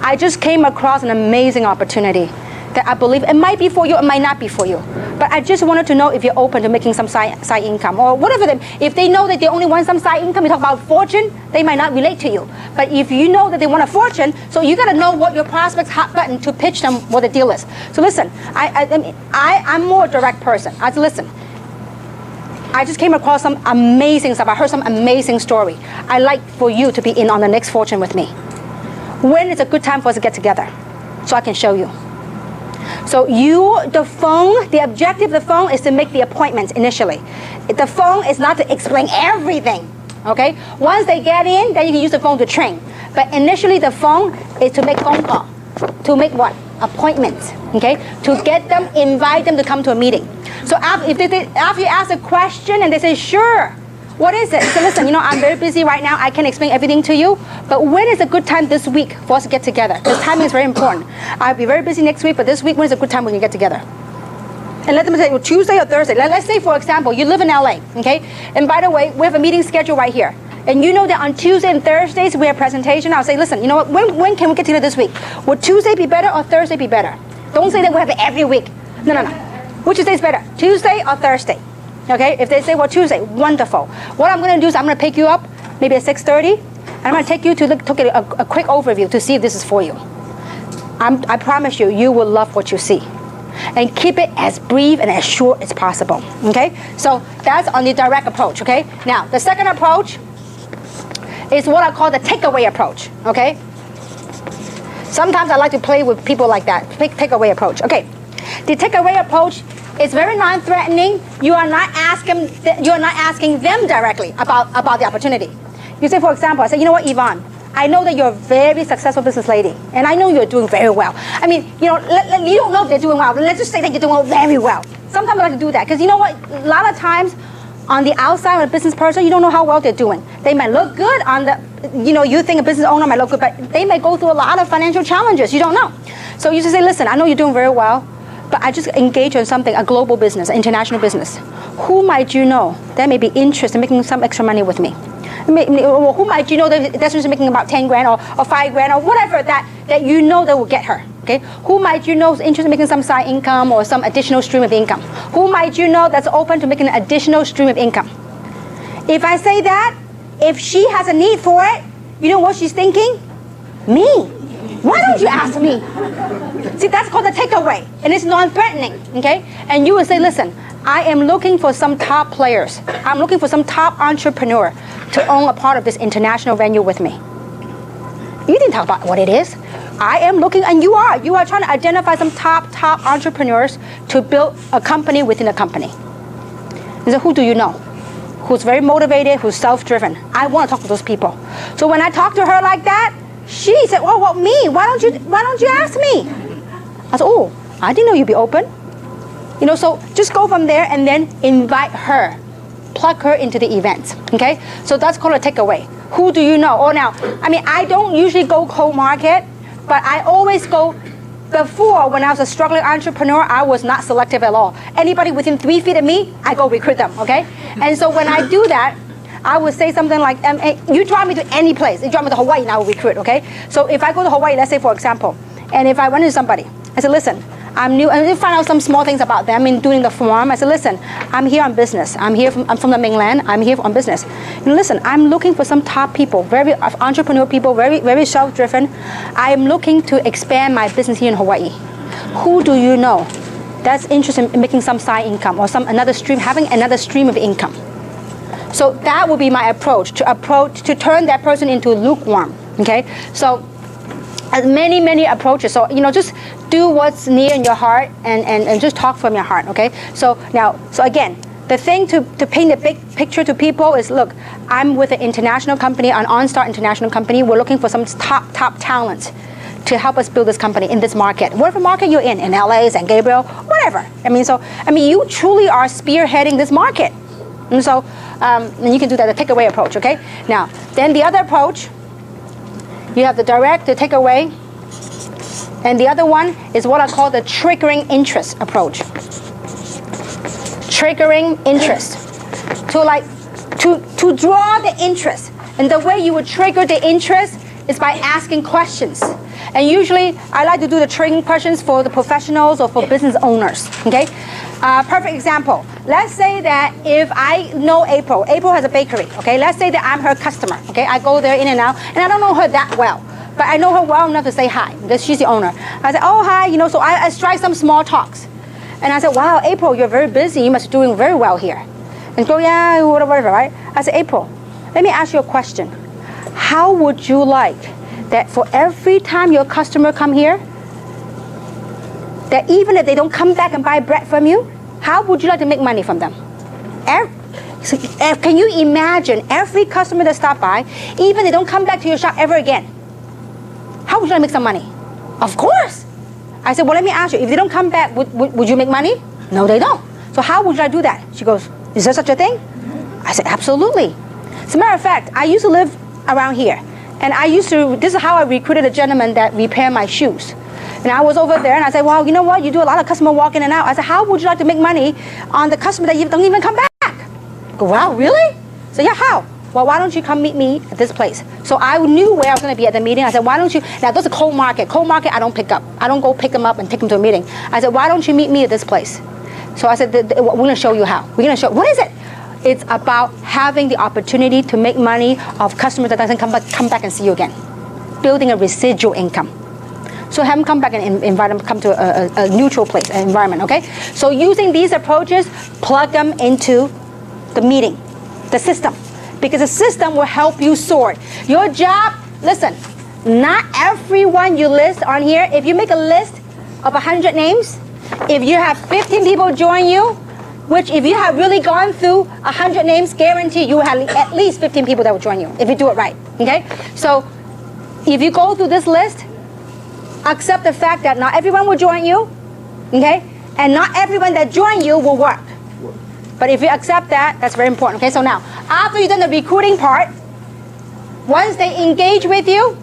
I just came across an amazing opportunity that I believe it might be for you, it might not be for you. But I just wanted to know if you're open to making some side income or whatever. If they know that they only want some side income, you talk about fortune, they might not relate to you. But if you know that they want a fortune, so you got to know what your prospect's hot button to pitch them what the deal is. So listen, I'm more a direct person. I said, listen, I just came across some amazing stuff. I heard some amazing story. I'd like for you to be in on the next fortune with me. When is a good time for us to get together so I can show you? So the objective of the phone is to make the appointments initially. The phone is not to explain everything, okay? Once they get in, then you can use the phone to train. But initially the phone is to make phone call. To make what? Appointments, okay? To get them, invite them to come to a meeting. So after you ask a question and they say, sure, what is it? So listen, you know, I'm very busy right now. I can't explain everything to you. But when is a good time this week for us to get together? Because timing is very important. I'll be very busy next week, but this week, when is a good time we can get together? And let them say, well, Tuesday or Thursday. Let's say, for example, you live in LA, okay? And by the way, we have a meeting scheduled right here. And you know that on Tuesday and Thursdays, we have a presentation. I'll say, listen, you know what? When can we get together this week? Would Tuesday be better or Thursday be better? Don't say that we have it every week. No. Which day is better? Tuesday or Thursday? Okay, if they say, well, Tuesday, wonderful. What I'm going to do is I'm going to pick you up maybe at 6:30, and I'm going to take you to look a quick overview to see if this is for you. I promise you, you will love what you see. And keep it as brief and as short as possible, okay? So that's on the direct approach, okay? Now, the second approach is what I call the takeaway approach, okay? Sometimes I like to play with people like that, takeaway approach. Okay, the takeaway approach is very non-threatening. You are not asking them directly about the opportunity. You say, for example, I say, you know what, Yvonne, I know that you're a very successful business lady, and I know you're doing very well. I mean, you know, you don't know if they're doing well, but let's just say that you're doing very well. Sometimes I like to do that, because you know what, a lot of times on the outside of a business person, you don't know how well they're doing. They might look good on the, you know, you think a business owner might look good, but they may go through a lot of financial challenges. You don't know. So you just say, listen, I know you're doing very well, but I just engage in something, a global business, an international business. Who might you know that may be interested in making some extra money with me? Who might you know that person is making about 10 grand or 5 grand or whatever that you know that will get her? Okay? Who might you know is interested in making some side income or some additional stream of income? Who might you know that's open to making an additional stream of income? If I say that, if she has a need for it, you know what she's thinking? Me. Why don't you ask me? See, that's called a takeaway, and it's non-threatening, okay? And you would say, listen, I am looking for some top players. I'm looking for some top entrepreneur to own a part of this international venue with me. You didn't talk about what it is. I am looking, and you are trying to identify some top entrepreneurs to build a company within a company. So who do you know? Who's very motivated, who's self-driven? I want to talk to those people. So when I talk to her like that, she said, "Oh, well, me? Why don't you ask me?" I said, "Oh, I didn't know you'd be open." You know, so just go from there and then invite her, plug her into the event. Okay, so that's called a takeaway. Who do you know? Oh, now, I mean, I don't usually go cold market, but I always go. Before, when I was a struggling entrepreneur, I was not selective at all. Anybody within 3 feet of me, I go recruit them, okay? And so when I do that, I would say something like, you drive me to any place. You drive me to Hawaii, and I will recruit, okay? So if I go to Hawaii, let's say, for example, and if I run into somebody, I said, listen, I'm new, and find out some small things about them in doing the form. I said, listen, I'm here on business. I'm from the mainland. I'm here on business. And listen, I'm looking for some top people, very entrepreneur people, very self-driven. I am looking to expand my business here in Hawaii. Who do you know that's interested in making some side income or having another stream of income? So that would be my approach to turn that person into lukewarm. Okay, so. Many approaches. So, you know, just do what's near in your heart and just talk from your heart, okay? So again, the thing to paint a big picture to people is, look, I'm with an international company, an OnStar international company. We're looking for some top talent to help us build this company in this market. Whatever market you're in LA, San Gabriel, whatever. I mean, you truly are spearheading this market. And so, and you can do that, the takeaway approach, okay? Now, then the other approach, you have the direct, the takeaway, and the other one is what I call the triggering interest approach. Triggering interest. To draw the interest. And the way you would trigger the interest is by asking questions. And usually, I like to do the triggering questions for the professionals or for business owners, okay? Perfect example. Let's say that if I know April has a bakery, okay? Let's say that I'm her customer, okay? I go there in and out, and I don't know her that well, but I know her well enough to say hi, because she's the owner. I said, oh, hi, you know, so I strike some small talks. And I said, wow, April, you're very busy. You must be doing very well here. And go, yeah, whatever, right? I said, April, let me ask you a question. How would you like that for every time your customer come here, that even if they don't come back and buy bread from you, how would you like to make money from them? Can you imagine every customer that stop by, even if they don't come back to your shop ever again, how would you like to make some money? Of course. I said, well, let me ask you, if they don't come back, would you make money? No, they don't. So how would you like to do that? She goes, is there such a thing? I said, absolutely. As a matter of fact, I used to live around here. And this is how I recruited a gentleman that repaired my shoes. And I was over there and I said, well, you know what? You do a lot of customer walk in and out. I said, how would you like to make money on the customer that you don't even come back? I go, wow, really? So yeah, how? Well, why don't you come meet me at this place? So I knew where I was going to be at the meeting. I said, why don't you, now there's a cold market. Cold market, I don't pick up. I don't go pick them up and take them to a meeting. I said, why don't you meet me at this place? So I said, we're going to show you how. We're going to show, what is it? It's about having the opportunity to make money of customers that doesn't come back and see you again. Building a residual income. So have them come back and invite them to come to a neutral place, an environment, okay? So using these approaches, plug them into the meeting, the system. Because the system will help you sort. Your job, listen, not everyone you list on here, if you make a list of 100 names, if you have 15 people join you, which if you have really gone through 100 names, guarantee you will have at least 15 people that will join you, if you do it right, okay? So if you go through this list, accept the fact that not everyone will join you, okay? And not everyone that join you will work. But if you accept that, that's very important, okay? So now, after you've done the recruiting part, once they engage with you,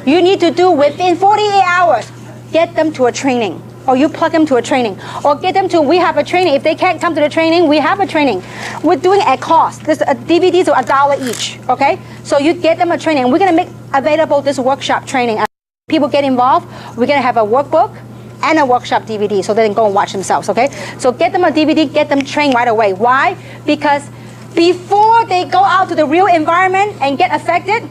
you need to do within 48 hours, get them to a training. or you plug them to a training, or get them to, we have a training. If they can't come to the training, we have a training. We're doing it at cost. This DVDs are $1 each, okay? So you get them a training. We're gonna make available this workshop training. People get involved, we're gonna have a workbook and a workshop DVD so they can go and watch themselves, okay? So get them a DVD, get them trained right away. Why? Because before they go out to the real environment and get affected,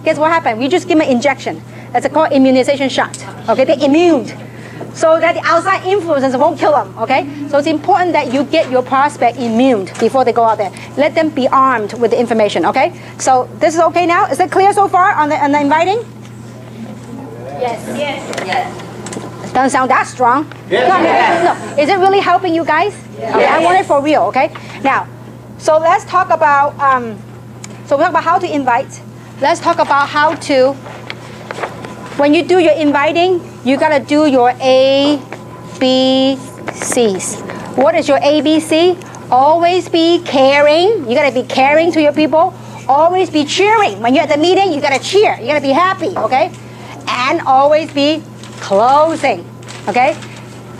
guess what happened? We just give them an injection. That's called immunization shot, okay? They're immune. So that the outside influences won't kill them, okay? So it's important that you get your prospect immune before they go out there. Let them be armed with the information, okay? So this is okay now? Is it clear so far on the inviting? Yes. Yes. Yes. Doesn't sound that strong. Yes. No. Is it really helping you guys? Yes. Okay, I want it for real, okay? Now, so let's talk about, so we talk about how to invite. Let's talk about how to, when you do your inviting, you gotta do your ABCs. What is your ABC? Always be caring. You gotta be caring to your people. Always be cheering. When you're at the meeting, you gotta cheer. You gotta be happy, okay? And always be closing, okay?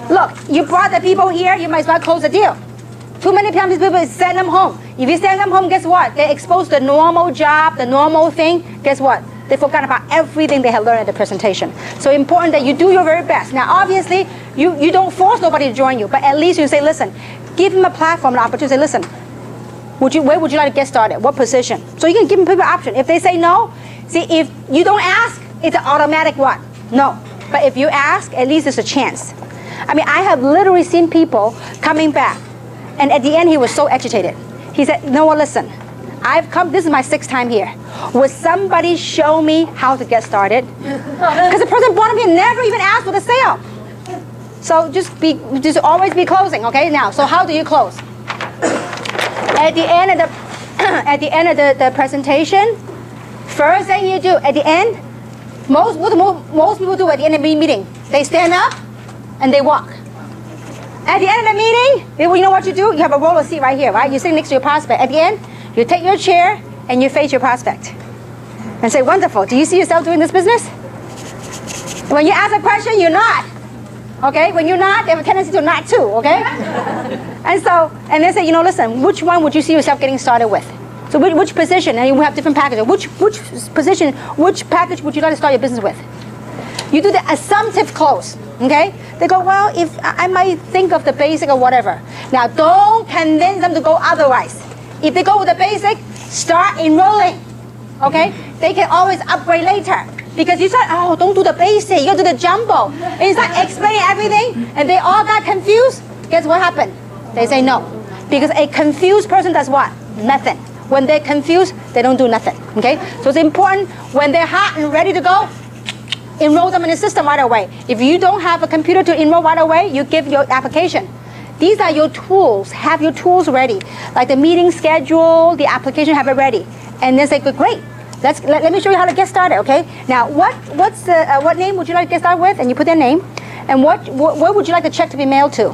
Look, you brought the people here, you might as well close the deal. Too many times people send them home. If you send them home, guess what? They expose the normal job, the normal thing. Guess what? They forgot about everything they had learned at the presentation. So important that you do your very best. Now, obviously, you don't force nobody to join you, but at least you say, listen, give them a platform, an opportunity. Say, listen, where would you like to get started? What position? So you can give them people an option. If they say no, see, if you don't ask, it's an automatic what? No. But if you ask, at least there's a chance. I mean, I have literally seen people coming back, and at the end, he was so agitated. He said, no, well, listen, I've come, this is my 6th time here. Would somebody show me how to get started? Because the person brought me never even asked for the sale. So just always be closing, okay? Now, so how do you close? At the end of the presentation, first thing you do at the end, most people do at the end of the meeting, they stand up and they walk. At the end of the meeting, you know what you do? You have a roller seat right here, right? You sit next to your prospect. At the end, you take your chair and you face your prospect and say, wonderful, do you see yourself doing this business? When you ask a question, you're not. Okay? When you're not, they have a tendency to not too, okay? And they say, you know, listen, which one would you see yourself getting started with? So which position? And you have different packages. Which position, which package would you like to start your business with? You do the assumptive close, okay? They go, well, if I might think of the basic or whatever. Now, don't convince them to go otherwise. If they go with the basic, start enrolling, okay? They can always upgrade later. Because you said, oh, don't do the basic, you gotta do the jumbo. And you start explaining everything, and they all got confused. Guess what happened? They say no. Because a confused person does what? Nothing. When they're confused, they don't do nothing, okay? So it's important, when they're hot and ready to go, enroll them in the system right away. If you don't have a computer to enroll right away, you give your application. These are your tools. Have your tools ready. Like the meeting schedule, the application, have it ready. And then say, great. Let me show you how to get started, okay? Now, what name would you like to get started with? And you put their name. And where would you like the check to be mailed to?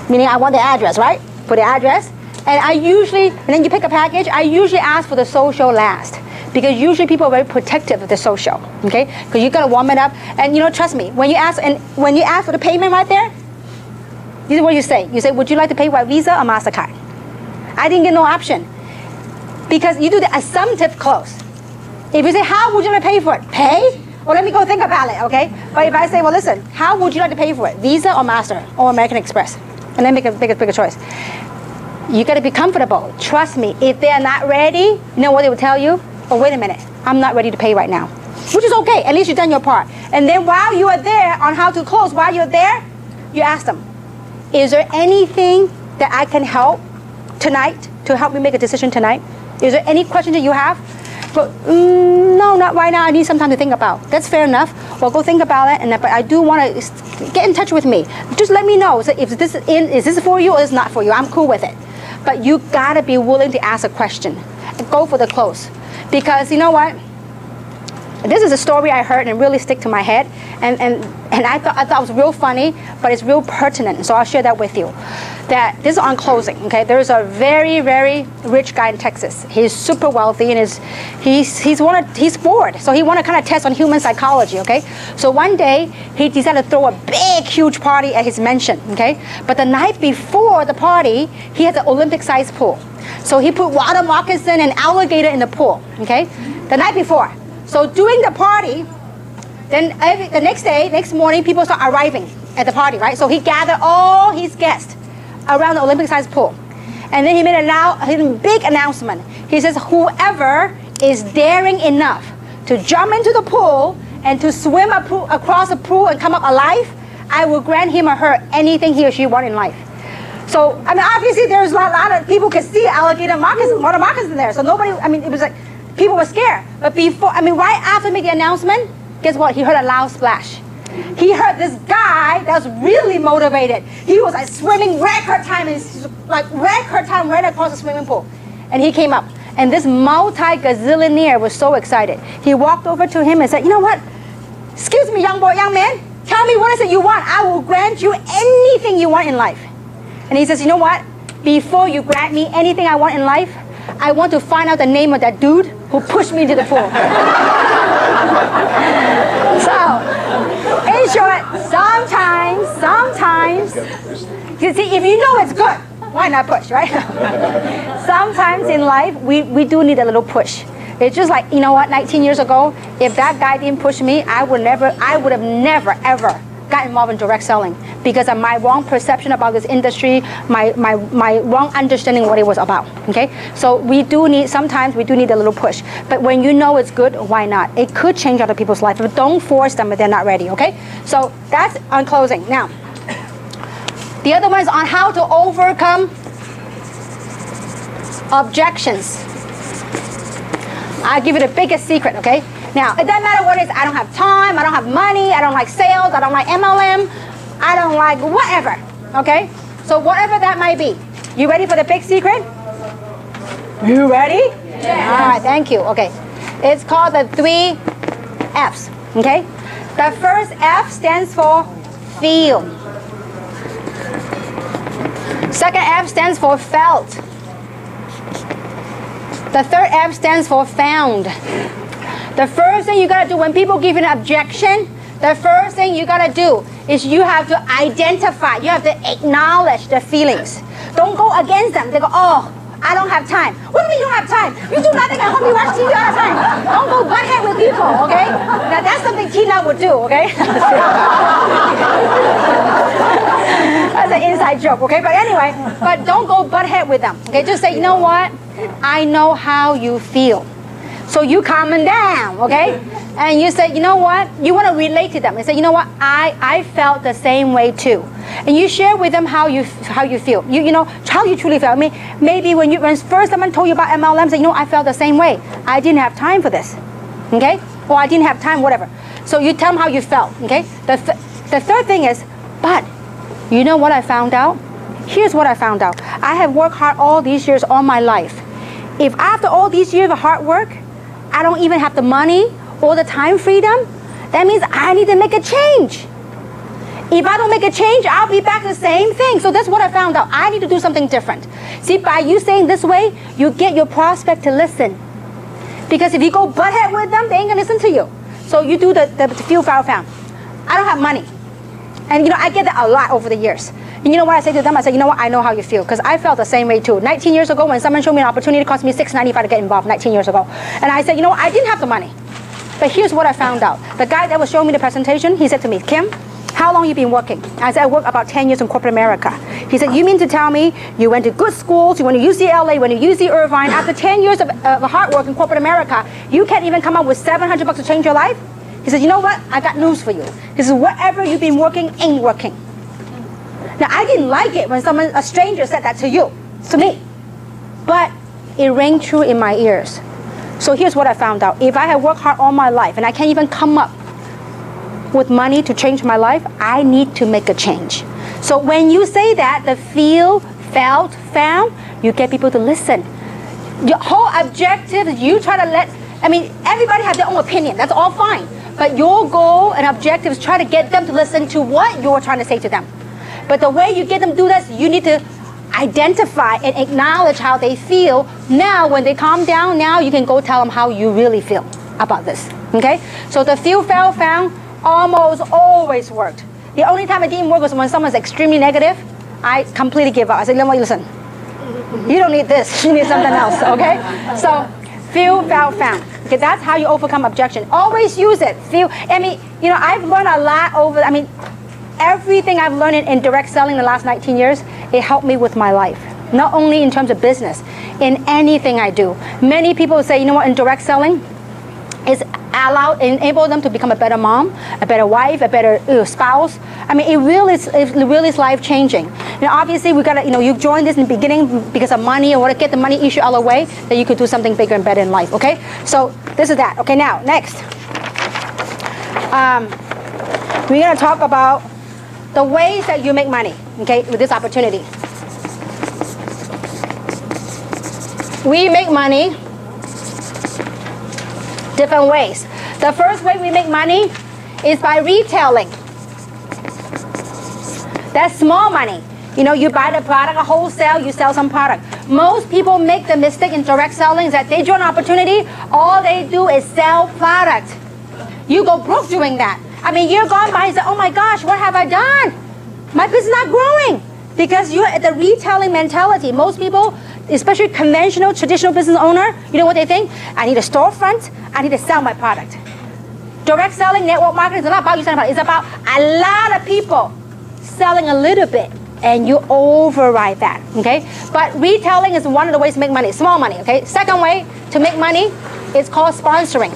Meaning I want the address, right? Put the address. And then you pick a package. I usually ask for the social last. Because usually people are very protective of the social, okay? Because you gotta warm it up. And you know, trust me, when you ask for the payment right there, this is what you say. You say, would you like to pay by Visa or MasterCard? I didn't get no option. Because you do the assumptive close. If you say, how would you like to pay for it? Pay? Well, let me go think about it, okay? But if I say, well, listen, how would you like to pay for it? Visa or Master or American Express? And then make a bigger choice. You gotta be comfortable. Trust me, if they're not ready, you know what they will tell you? Oh, wait a minute, I'm not ready to pay right now. Which is okay, at least you've done your part. And then while you are there on how to close, while you're there, you ask them, is there anything that I can help tonight to help me make a decision tonight? Is there any question that you have? But, no, not right now, I need some time to think about. That's fair enough. Well, go think about it, but I do want to get in touch with me. Just let me know so if this is this for you or is not for you. I'm cool with it. But you gotta be willing to ask a question and go for the close. Because you know what? This is a story I heard and it really stick to my head. And I thought it was real funny, but it's real pertinent. So I'll share that with you. That this is on closing. Okay, there's a very, very rich guy in Texas. He's super wealthy, and he's bored. So he wanted to kind of test on human psychology. Okay, so one day he decided to throw a big, huge party at his mansion. Okay, but the night before the party, he has an Olympic-sized pool. So he put water moccasin and alligator in the pool. Okay, the night before. So during the party, then the next morning, people start arriving at the party, right? So he gathered all his guests around the Olympic-sized pool. And then he made a big announcement. He says, whoever is daring enough to jump into the pool and to swim across the pool and come up alive, I will grant him or her anything he or she wants in life. So, I mean, obviously there's a lot of people could see alligator moccasins, water moccasins there. So nobody, I mean, it was like, people were scared. But before, I mean, right after making the announcement, guess what? He heard a loud splash. He heard this guy that was really motivated. He was like swimming record time, right across the swimming pool. And he came up. And this multi-gazillionaire was so excited. He walked over to him and said, you know what? Excuse me, young man. Tell me what is it you want. I will grant you anything you want in life. And he says, you know what? Before you grant me anything I want in life, I want to find out the name of that dude who pushed me into the pool. So, in short, sometimes, you see, if you know it's good, why not push, right? Sometimes in life, we do need a little push. It's just like, you know what, 19 years ago, if that guy didn't push me, I would have never, ever got involved in direct selling because of my wrong perception about this industry, my wrong understanding what it was about, okay? So sometimes we do need a little push. But when you know it's good, why not? It could change other people's life, but don't force them if they're not ready, okay? So that's on closing. Now, the other one is on how to overcome objections. I'll give you the biggest secret, okay? Now, it doesn't matter what it is. I don't have time, I don't have money, I don't like sales, I don't like MLM, I don't like whatever, okay? So whatever that might be. You ready for the big secret? You ready? Yeah. All right, thank you. Okay. It's called the 3 F's, okay? The first F stands for feel. Second F stands for felt. The third F stands for found. The first thing you gotta do when people give you an objection, the first thing you gotta do is you have to identify, you have to acknowledge the feelings. Don't go against them. They go, oh, I don't have time. What do you mean you don't have time? You do nothing at home, you watch TV all the time. Don't go butt head with people, okay? Now that's something Tina would do, okay? That's an inside joke, okay? But anyway, but don't go butt head with them, okay? Just say, you know what? I know how you feel. So you calm them down, okay? And you say, you know what? You want to relate to them and say, you know what? I felt the same way too. And you share with them how you feel. You know how you truly feel. I mean, maybe when first someone told you about MLM, say, you know, I felt the same way. I didn't have time for this, okay? Or I didn't have time, whatever. So you tell them how you felt, okay? The third thing is, but you know what I found out? Here's what I found out. I have worked hard all these years, all my life. If after all these years of hard work, I don't even have the money or the time freedom, that means I need to make a change. If I don't make a change, I'll be back to the same thing. So that's what I found out. I need to do something different. See, by you saying this way, you get your prospect to listen. Because if you go butt head with them, they ain't gonna listen to you. So you do the feel, found. I don't have money. And you know, I get that a lot over the years. And you know what I say to them? I say, you know what? I know how you feel. Because I felt the same way too. 19 years ago, when someone showed me an opportunity, it cost me $6.95 to get involved 19 years ago. And I said, you know what? I didn't have the money. But here's what I found out. The guy that was showing me the presentation, he said to me, Kim, how long you been working? I said, I worked about 10 years in corporate America. He said, you mean to tell me you went to good schools, you went to UCLA, you went to UC Irvine, after 10 years of hard work in corporate America, you can't even come up with $700 to change your life? He said, you know what? I got news for you. He said, whatever you've been working ain't working. Now, I didn't like it when a stranger said that to me. But it rang true in my ears. So here's what I found out. If I have worked hard all my life and I can't even come up with money to change my life, I need to make a change. So when you say that, the feel, felt, found, you get people to listen. Your whole objective is you try to everybody has their own opinion. That's all fine. But your goal and objective is try to get them to listen to what you're trying to say to them. But the way you get them to do this, you need to identify and acknowledge how they feel. Now, when they calm down, now you can go tell them how you really feel about this, okay? So the feel, fail, found almost always worked. The only time it didn't work was when someone's extremely negative. I completely give up. I said, listen, you don't need this, you need something else, okay? So feel, fail, found. Okay, that's how you overcome objection. Always use it. I've learned a lot everything I've learned in direct selling the last 19 years, it helped me with my life. Not only in terms of business, in anything I do. Many people say, in direct selling, it's enable them to become a better mom, a better wife, a better spouse. It really is life changing. Obviously we gotta, you joined this in the beginning because of money or want to get the money issue out of the way, that you could do something bigger and better in life. Okay, so this is that. Okay, now next, we're gonna talk about the ways that you make money. Okay, with this opportunity, we make money different ways. The first way we make money is by retailing. That's small money. You buy the product, a wholesale, you sell some product. Most people make the mistake in direct selling is that they join an opportunity, all they do is sell product. You go broke doing that. You're gone by and say, oh my gosh, what have I done? My business is not growing. Because you're at the retailing mentality. Most people, especially conventional, traditional business owner, you know what they think? I need a storefront, I need to sell my product. Direct selling, network marketing is not about you selling product. It's about a lot of people selling a little bit, and you override that, okay? But retailing is one of the ways to make money, small money, okay? Second way to make money is called sponsoring.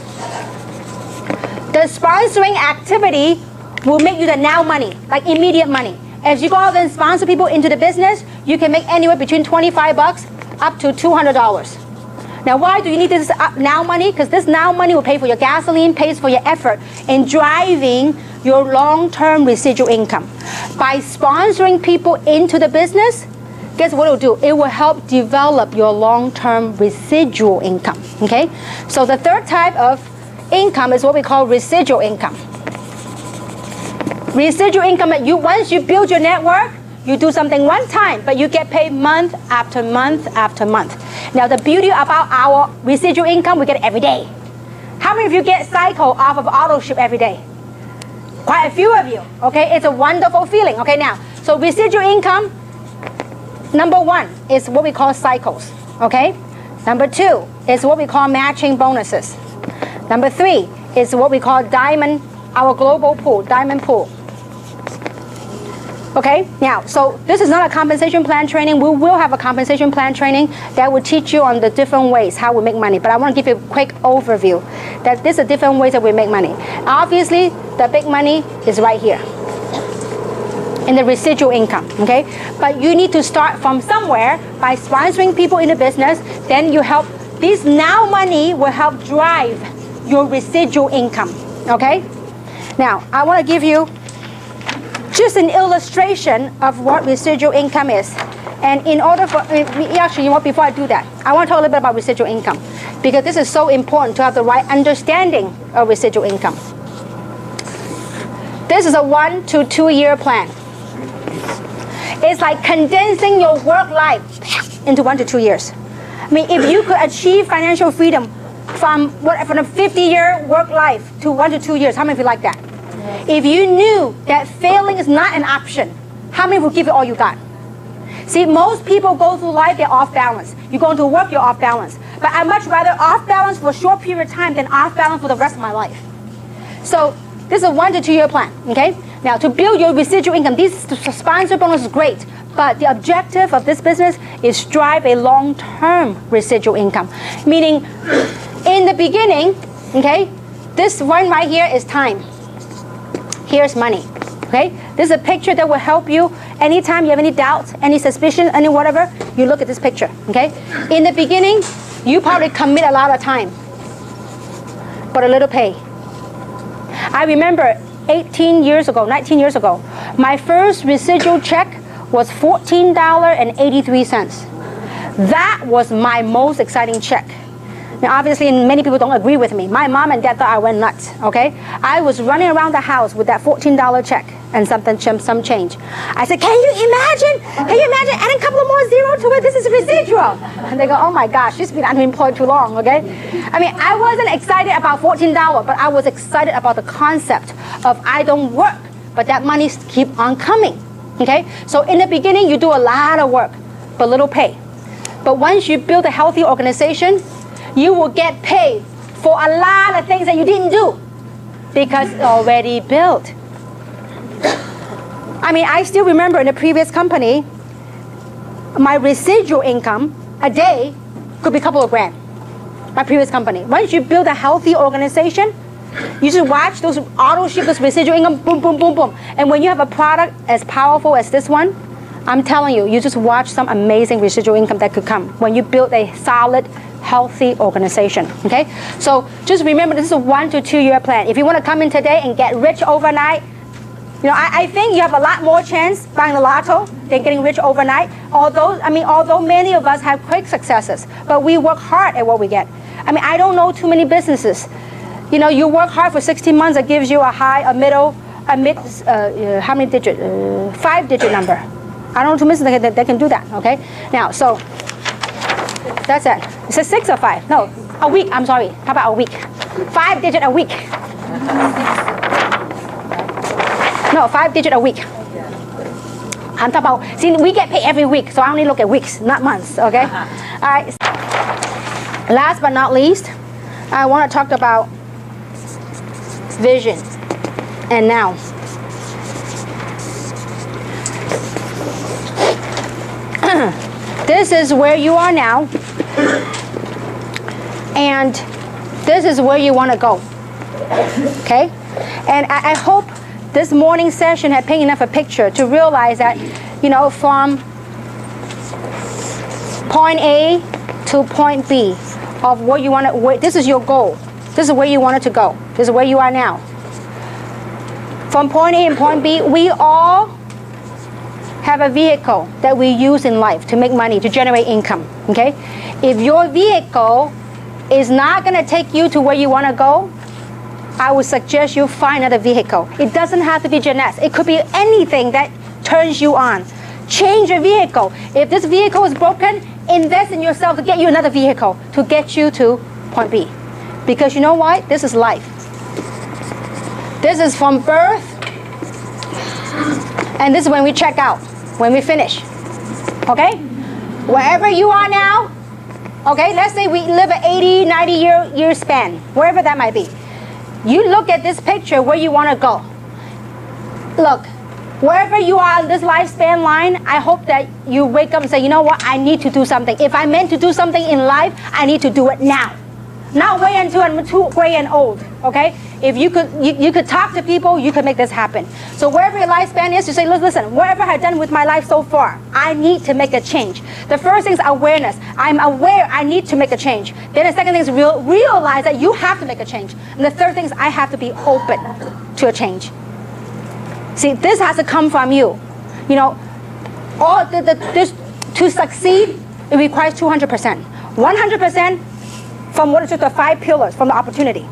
The sponsoring activity will make you the now money, like immediate money. As you go out and sponsor people into the business, you can make anywhere between $25 up to $200. Now, why do you need this now money? Because this now money will pay for your gasoline, pays for your effort in driving your long-term residual income. By sponsoring people into the business, guess what it will do? It will help develop your long-term residual income, okay? So the third type of income is what we call residual income. Residual income, once you build your network, you do something one time, but you get paid month after month after month. Now, the beauty about our residual income, we get it every day. How many of you get cycle off of auto ship every day? Quite a few of you, okay? It's a wonderful feeling, okay? Now, so residual income, number one is what we call cycles, okay? Number two is what we call matching bonuses. Number three is what we call diamond, our global pool, diamond pool. Okay, now, so this is not a compensation plan training. We will have a compensation plan training that will teach you on the different ways how we make money. But I want to give you a quick overview that these are different ways that we make money. Obviously, the big money is right here in the residual income, okay? But you need to start from somewhere by sponsoring people in the business. Then you help, this now money will help drive your residual income, okay? Now, I want to give you just an illustration of what residual income is. And in order for, before I do that, I want to talk a little bit about residual income, because this is so important to have the right understanding of residual income. This is a 1 to 2 year plan. It's like condensing your work life into 1 to 2 years. If you could achieve financial freedom from a 50-year work life to 1 to 2 years, how many of you like that? If you knew that failing is not an option, how many would give it all you got? See, most people go through life, they're off balance. You go into work, you're off balance. But I'd much rather off balance for a short period of time than off balance for the rest of my life. So this is a 1 to 2 year plan, okay? Now, to build your residual income, these sponsor bonus is great, but the objective of this business is drive a long-term residual income. Meaning, in the beginning, okay, this one right here is time. Here's money, okay? This is a picture that will help you anytime you have any doubts, any suspicion, any whatever, you look at this picture, okay? In the beginning, you probably commit a lot of time, but a little pay. I remember 19 years ago, my first residual check was $14.83. That was my most exciting check. Now, obviously, many people don't agree with me. My mom and dad thought I went nuts, okay? I was running around the house with that $14 check and some change. I said, can you imagine adding a couple of more zeros to it? This is residual. And they go, oh my gosh, she's been unemployed too long, okay? I mean, I wasn't excited about $14, but I was excited about the concept of I don't work, but that money keep on coming, okay? So in the beginning, you do a lot of work, but little pay. But once you build a healthy organization, you will get paid for a lot of things that you didn't do because it's already built. I mean, I still remember in the previous company, my residual income a day could be a couple of grand. My previous company. Once you build a healthy organization, you just watch those auto ship, those residual income, boom, boom, boom, boom. And when you have a product as powerful as this one, I'm telling you, you just watch some amazing residual income that could come when you build a solid, healthy organization, okay? So just remember, this is a 1 to 2 year plan. If you want to come in today and get rich overnight, you know, I think you have a lot more chance buying the lotto than getting rich overnight. Although many of us have quick successes, but we work hard at what we get. I mean, I don't know too many businesses. You know, you work hard for 16 months, it gives you a high, a middle, a mid, how many digit? 5-digit number. I don't know too many businesses that can do that, okay? Now, so that's it. Is it 6 or 5? No, a week, I'm sorry. How about a week? 5-digit a week. No, 5-digit a week. I'm talking about, see, we get paid every week, so I only look at weeks, not months, okay? All right. Last but not least, I want to talk about vision and now. This is where you are now, and this is where you want to go, okay? And I hope this morning session had painted enough a picture to realize that, you know, from point A to point B of what you want to, this is your goal. This is where you want it to go. This is where you are now. From point A and point B, we all have a vehicle that we use in life to make money, to generate income, okay? If your vehicle is not going to take you to where you want to go, I would suggest you find another vehicle. It doesn't have to be Jeunesse. It could be anything that turns you on. Change your vehicle. If this vehicle is broken, invest in yourself to get you another vehicle to get you to point B. Because you know what? This is life. This is from birth, and this is when we check out, when we finish. Okay? Wherever you are now, okay, let's say we live an 80, 90 year span, wherever that might be. You look at this picture where you want to go. Look, wherever you are on this lifespan line, I hope that you wake up and say, you know what, I need to do something. If I meant to do something in life, I need to do it now. Not wait until I'm too gray and old, okay? If you could talk to people, you could make this happen. So wherever your lifespan is, you say, listen, whatever I've done with my life so far, I need to make a change. The first thing is awareness. I'm aware I need to make a change. Then the second thing is realize that you have to make a change. And the third thing is I have to be open to a change. See, this has to come from you. You know, to succeed, it requires 200%. 100% from what is the 5 pillars, from the opportunity.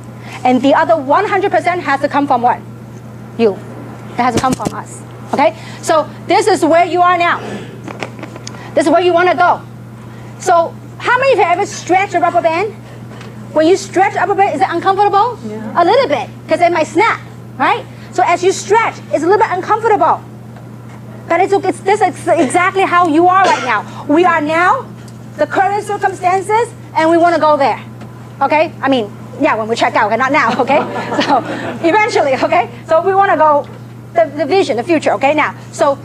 And the other 100% has to come from what? You. It has to come from us. Okay? So this is where you are now. This is where you want to go. So how many of you have ever stretched a rubber band? When you stretch a rubber band, is it uncomfortable? Yeah. A little bit, because it might snap, right? So as you stretch, it's a little bit uncomfortable. But this is exactly how you are right now. We are now, the current circumstances, and we want to go there. Okay? I mean, yeah, when we check out, okay, not now, okay? So eventually, okay? So we want to go, the vision, the future, okay? Now, so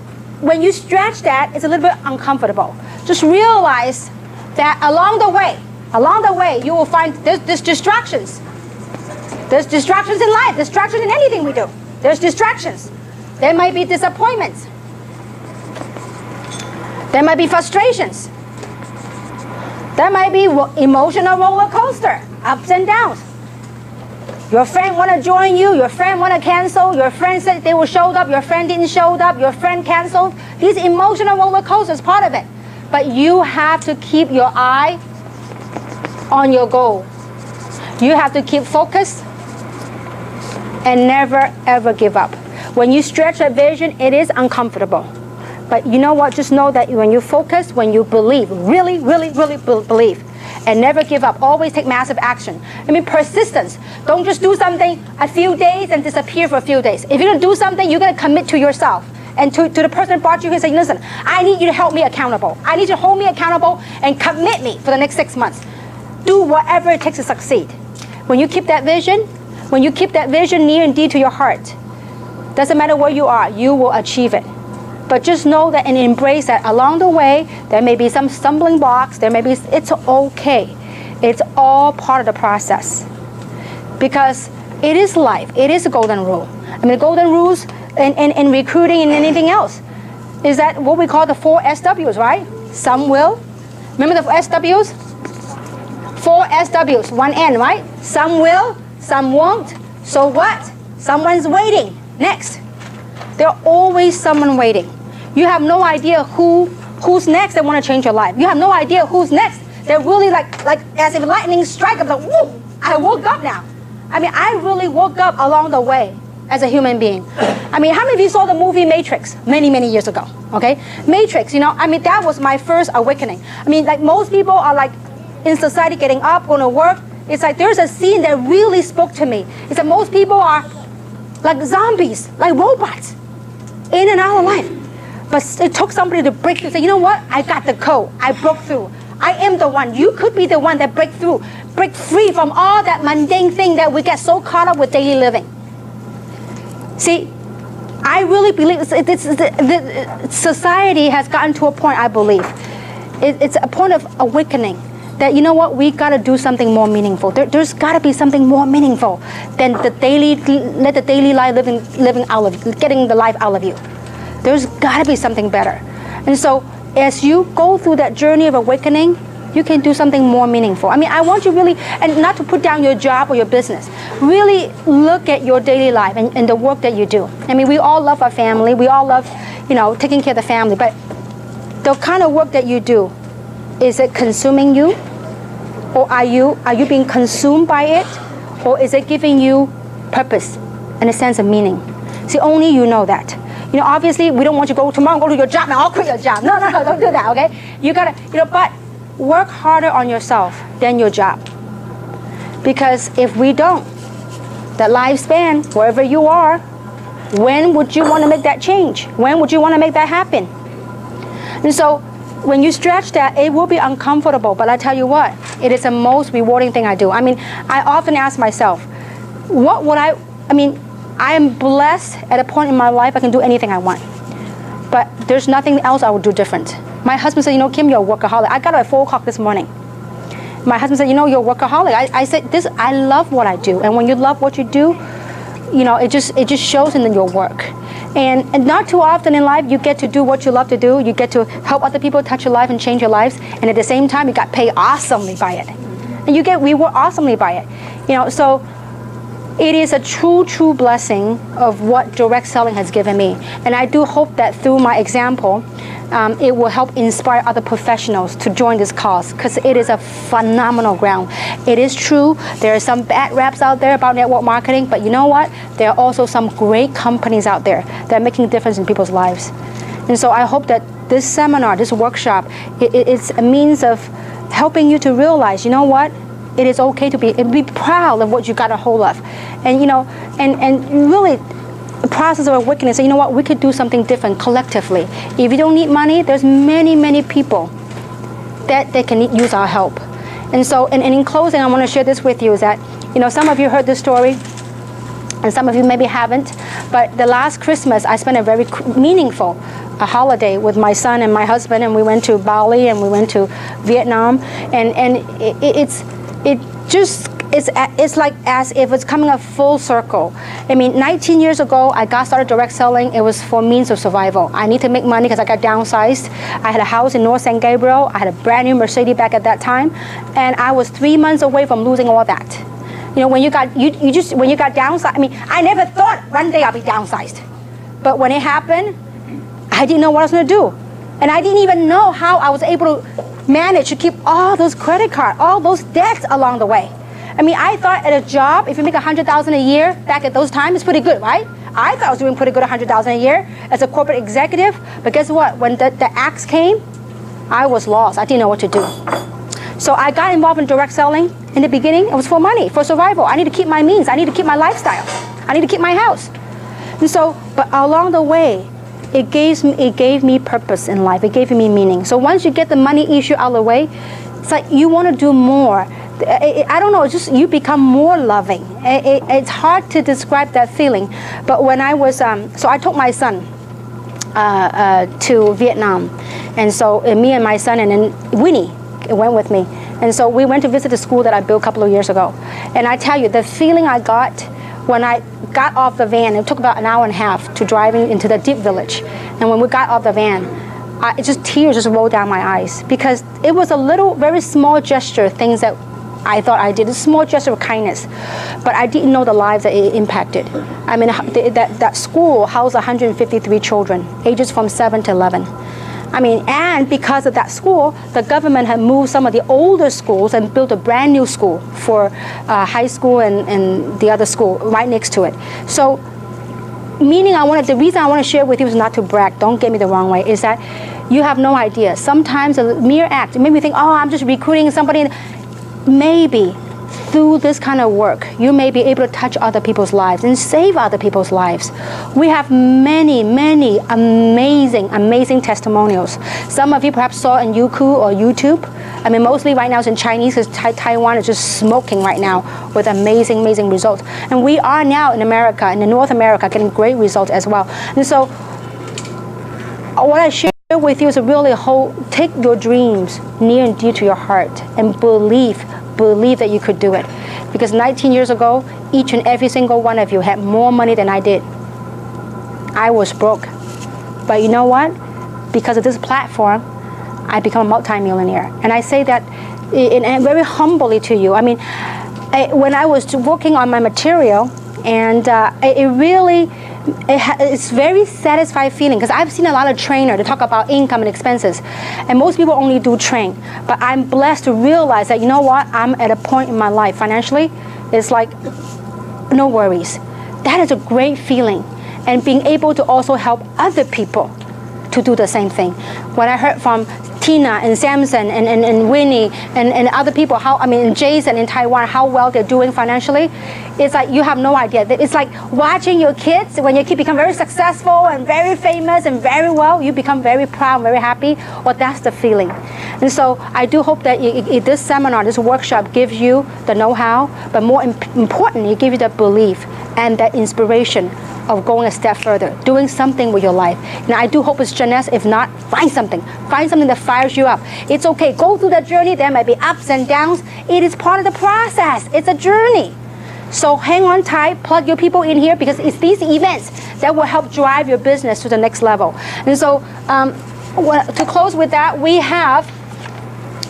when you stretch that, it's a little bit uncomfortable. Just realize that along the way, you will find there's distractions. There's distractions in life, distractions in anything we do. There's distractions. There might be disappointments. There might be frustrations. There might be emotional roller coaster, ups and downs. Your friend want to join you, your friend want to cancel, your friend said they will show up, your friend didn't show up, your friend canceled. These emotional roller coasters, part of it. But you have to keep your eye on your goal. You have to keep focused and never ever give up. When you stretch that vision, it is uncomfortable. But you know what? Just know that when you focus, when you believe, really believe, and never give up, always take massive action. I mean, persistence. Don't just do something a few days and disappear for a few days. If you're going to do something, you're going to commit to yourself. And to the person that brought you here and say, listen, I need you to help me accountable. I need you to hold me accountable and commit me for the next 6 months. Do whatever it takes to succeed. When you keep that vision near and dear to your heart, doesn't matter where you are, you will achieve it. But just know that and embrace that along the way, there may be some stumbling blocks, it's okay. It's all part of the process. Because it is life, it is a golden rule. I mean, the golden rules in recruiting and anything else is that what we call the 4 SWs, right? Some will. Remember the SWs? 4 SWs, 1 N, right? Some will, some won't. So what? Someone's waiting. Next. There's always someone waiting. You have no idea who's next that want to change your life. You have no idea who's next. They're really like as if lightning strike. I'm like, whoa, I woke up now. I mean, I really woke up along the way as a human being. I mean, how many of you saw the movie Matrix many years ago? Okay, Matrix, I mean, that was my first awakening. I mean, like most people are like in society getting up, going to work. It's like there's a scene that really spoke to me. It's that most people are like zombies, like robots, in and out of life. But it took somebody to break through. Say, you know what? I got the code. I broke through. I am the one. You could be the one that break through, break free from all that mundane thing that we get so caught up with daily living. See, I really believe society has gotten to a point, I believe. It's a point of awakening that, you know what, we got to do something more meaningful. There's got to be something more meaningful than the daily life living out of, getting the life out of you. There's got to be something better. And so as you go through that journey of awakening, you can do something more meaningful. I mean, I want you really, and not to put down your job or your business, really look at your daily life and the work that you do. I mean, we all love our family. We all love, taking care of the family. But the kind of work that you do, is it consuming you? Or are you being consumed by it? Or is it giving you purpose and a sense of meaning? See, only you know that. Obviously, we don't want you to go tomorrow, go to your job, and I'll quit your job. No, don't do that, okay? You gotta, but work harder on yourself than your job. Because if we don't, that lifespan, wherever you are, when would you want to make that change? When would you want to make that happen? And so, when you stretch that, it will be uncomfortable, but I tell you what, it is the most rewarding thing I do. I mean, I often ask myself, what would I am blessed at a point in my life I can do anything I want. But there's nothing else I would do different. My husband said, Kim, you're a workaholic. I got up at 4 o'clock this morning. My husband said, you're a workaholic. I said, I love what I do. And when you love what you do, it just shows in your work. And not too often in life you get to do what you love to do. You get to help other people touch your life and change your lives. And at the same time, you got paid awesomely by it. And you get rewarded awesomely by it. So it is a true blessing of what direct selling has given me. And I do hope that through my example, it will help inspire other professionals to join this cause, because it is a phenomenal ground. It is true, there are some bad raps out there about network marketing, but you know what? There are also some great companies out there that are making a difference in people's lives. And so I hope that this seminar, this workshop, it's a means of helping you to realize, you know what? It is okay to be proud of what you got a hold of. And and really the process of awakening, say, you know what, we could do something different collectively. If you don't need money, there's many people that they can use our help. And so, and in closing, I want to share this with you, is that, some of you heard this story, and some of you maybe haven't, but the last Christmas, I spent a very meaningful holiday with my son and my husband, and we went to Bali and we went to Vietnam, and it's like as if it's coming a full circle. I mean, 19 years ago, I got started direct selling. It was for means of survival. I need to make money because I got downsized. I had a house in North San Gabriel. I had a brand new Mercedes back at that time, and I was 3 months away from losing all that. When you got downsized. I mean, I never thought one day I'll be downsized, but when it happened, I didn't know what I was going to do, and I didn't even know how I was able to manage to keep all those credit cards, all those debts along the way. I mean, I thought at a job, if you make $100,000 a year, back at those times, it's pretty good, right? I thought I was doing pretty good, $100,000 a year as a corporate executive. But guess what? When the axe came, I was lost. I didn't know what to do. So I got involved in direct selling. In the beginning, it was for money, for survival. I need to keep my means. I need to keep my lifestyle. I need to keep my house. And so, but along the way, it gave me purpose in life. It gave me meaning. So once you get the money issue out of the way, it's like you want to do more. I don't know, it's just you become more loving. It's hard to describe that feeling. But when I was, so I took my son to Vietnam. And so me and my son and then Winnie went with me. And so we went to visit the school that I built a couple of years ago. And I tell you, the feeling I got when I got off the van, it took about an hour and a half to driving into the deep village. And when we got off the van, tears just rolled down my eyes because it was a little, very small gesture, things that I thought I did, a small gesture of kindness, but I didn't know the lives that it impacted. I mean, that school housed 153 children, ages from 7 to 11. I mean, and because of that school, the government had moved some of the older schools and built a brand new school for high school and the other school right next to it. So, meaning the reason I want to share with you is not to brag, don't get me the wrong way, is that you have no idea. Sometimes a mere act, it made me think, oh, I'm just recruiting somebody. Maybe through this kind of work, you may be able to touch other people's lives and save other people's lives. We have many, many amazing, amazing testimonials. Some of you perhaps saw on Youku or YouTube. I mean, mostly right now it's in Chinese because Taiwan is just smoking right now with amazing, amazing results. And we are now in America, in North America, getting great results as well. And so what I share with you is really take your dreams near and dear to your heart and believe that you could do it. Because 19 years ago, each and every single one of you had more money than I did. I was broke. But you know what? Because of this platform, I become a multimillionaire. And I say that and very humbly to you. I mean, when I was working on my material, and it's very satisfying feeling because I've seen a lot of trainers to talk about income and expenses, and most people only do train. But I'm blessed to realize that, you know what, I'm at a point in my life financially, it's like no worries. That is a great feeling, and being able to also help other people to do the same thing. When I heard from Tina and Samson and Winnie and other people, Jason in Taiwan, how well they're doing financially, it's like you have no idea. It's like watching your kids, when your kids become very successful and very famous and very well, you become very proud, very happy. Well, that's the feeling. And so I do hope that this seminar, this workshop gives you the know-how, but more importantly, it gives you the belief and the inspiration of going a step further, doing something with your life. And I do hope it's Jeunesse. If not, find something that fires you up. It's okay, go through that journey. There might be ups and downs. It is part of the process. It's a journey. So hang on tight, plug your people in here, because it's these events that will help drive your business to the next level. And so to close with that,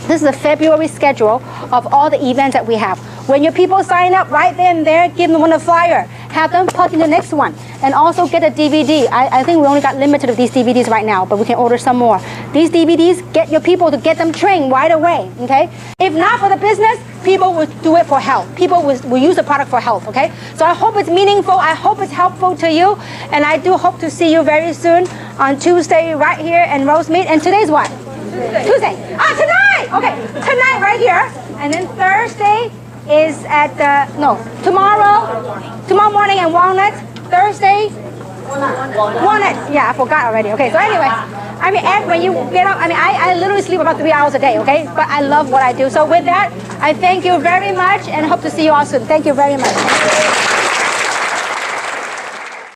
this is the February schedule of all the events that we have. When your people sign up right then and there, give them one a flyer. Have them plug in the next one. And also get a DVD. I think we only got limited of these DVDs right now, but we can order some more. These DVDs, get your people to get them trained right away, okay? If not for the business, people will do it for health. People will use the product for health, okay? So I hope it's meaningful. I hope it's helpful to you. And I do hope to see you very soon on Tuesday right here in Rosemead. And today's what? Tuesday. Tonight! Okay, tonight right here. And then Thursday is tomorrow morning in Walnut. Thursday, Walnut. Yeah, I forgot already. Okay, so anyway, when you get up, I literally sleep about 3 hours a day, okay? But I love what I do. So with that, I thank you very much and hope to see you all soon. Thank you very much.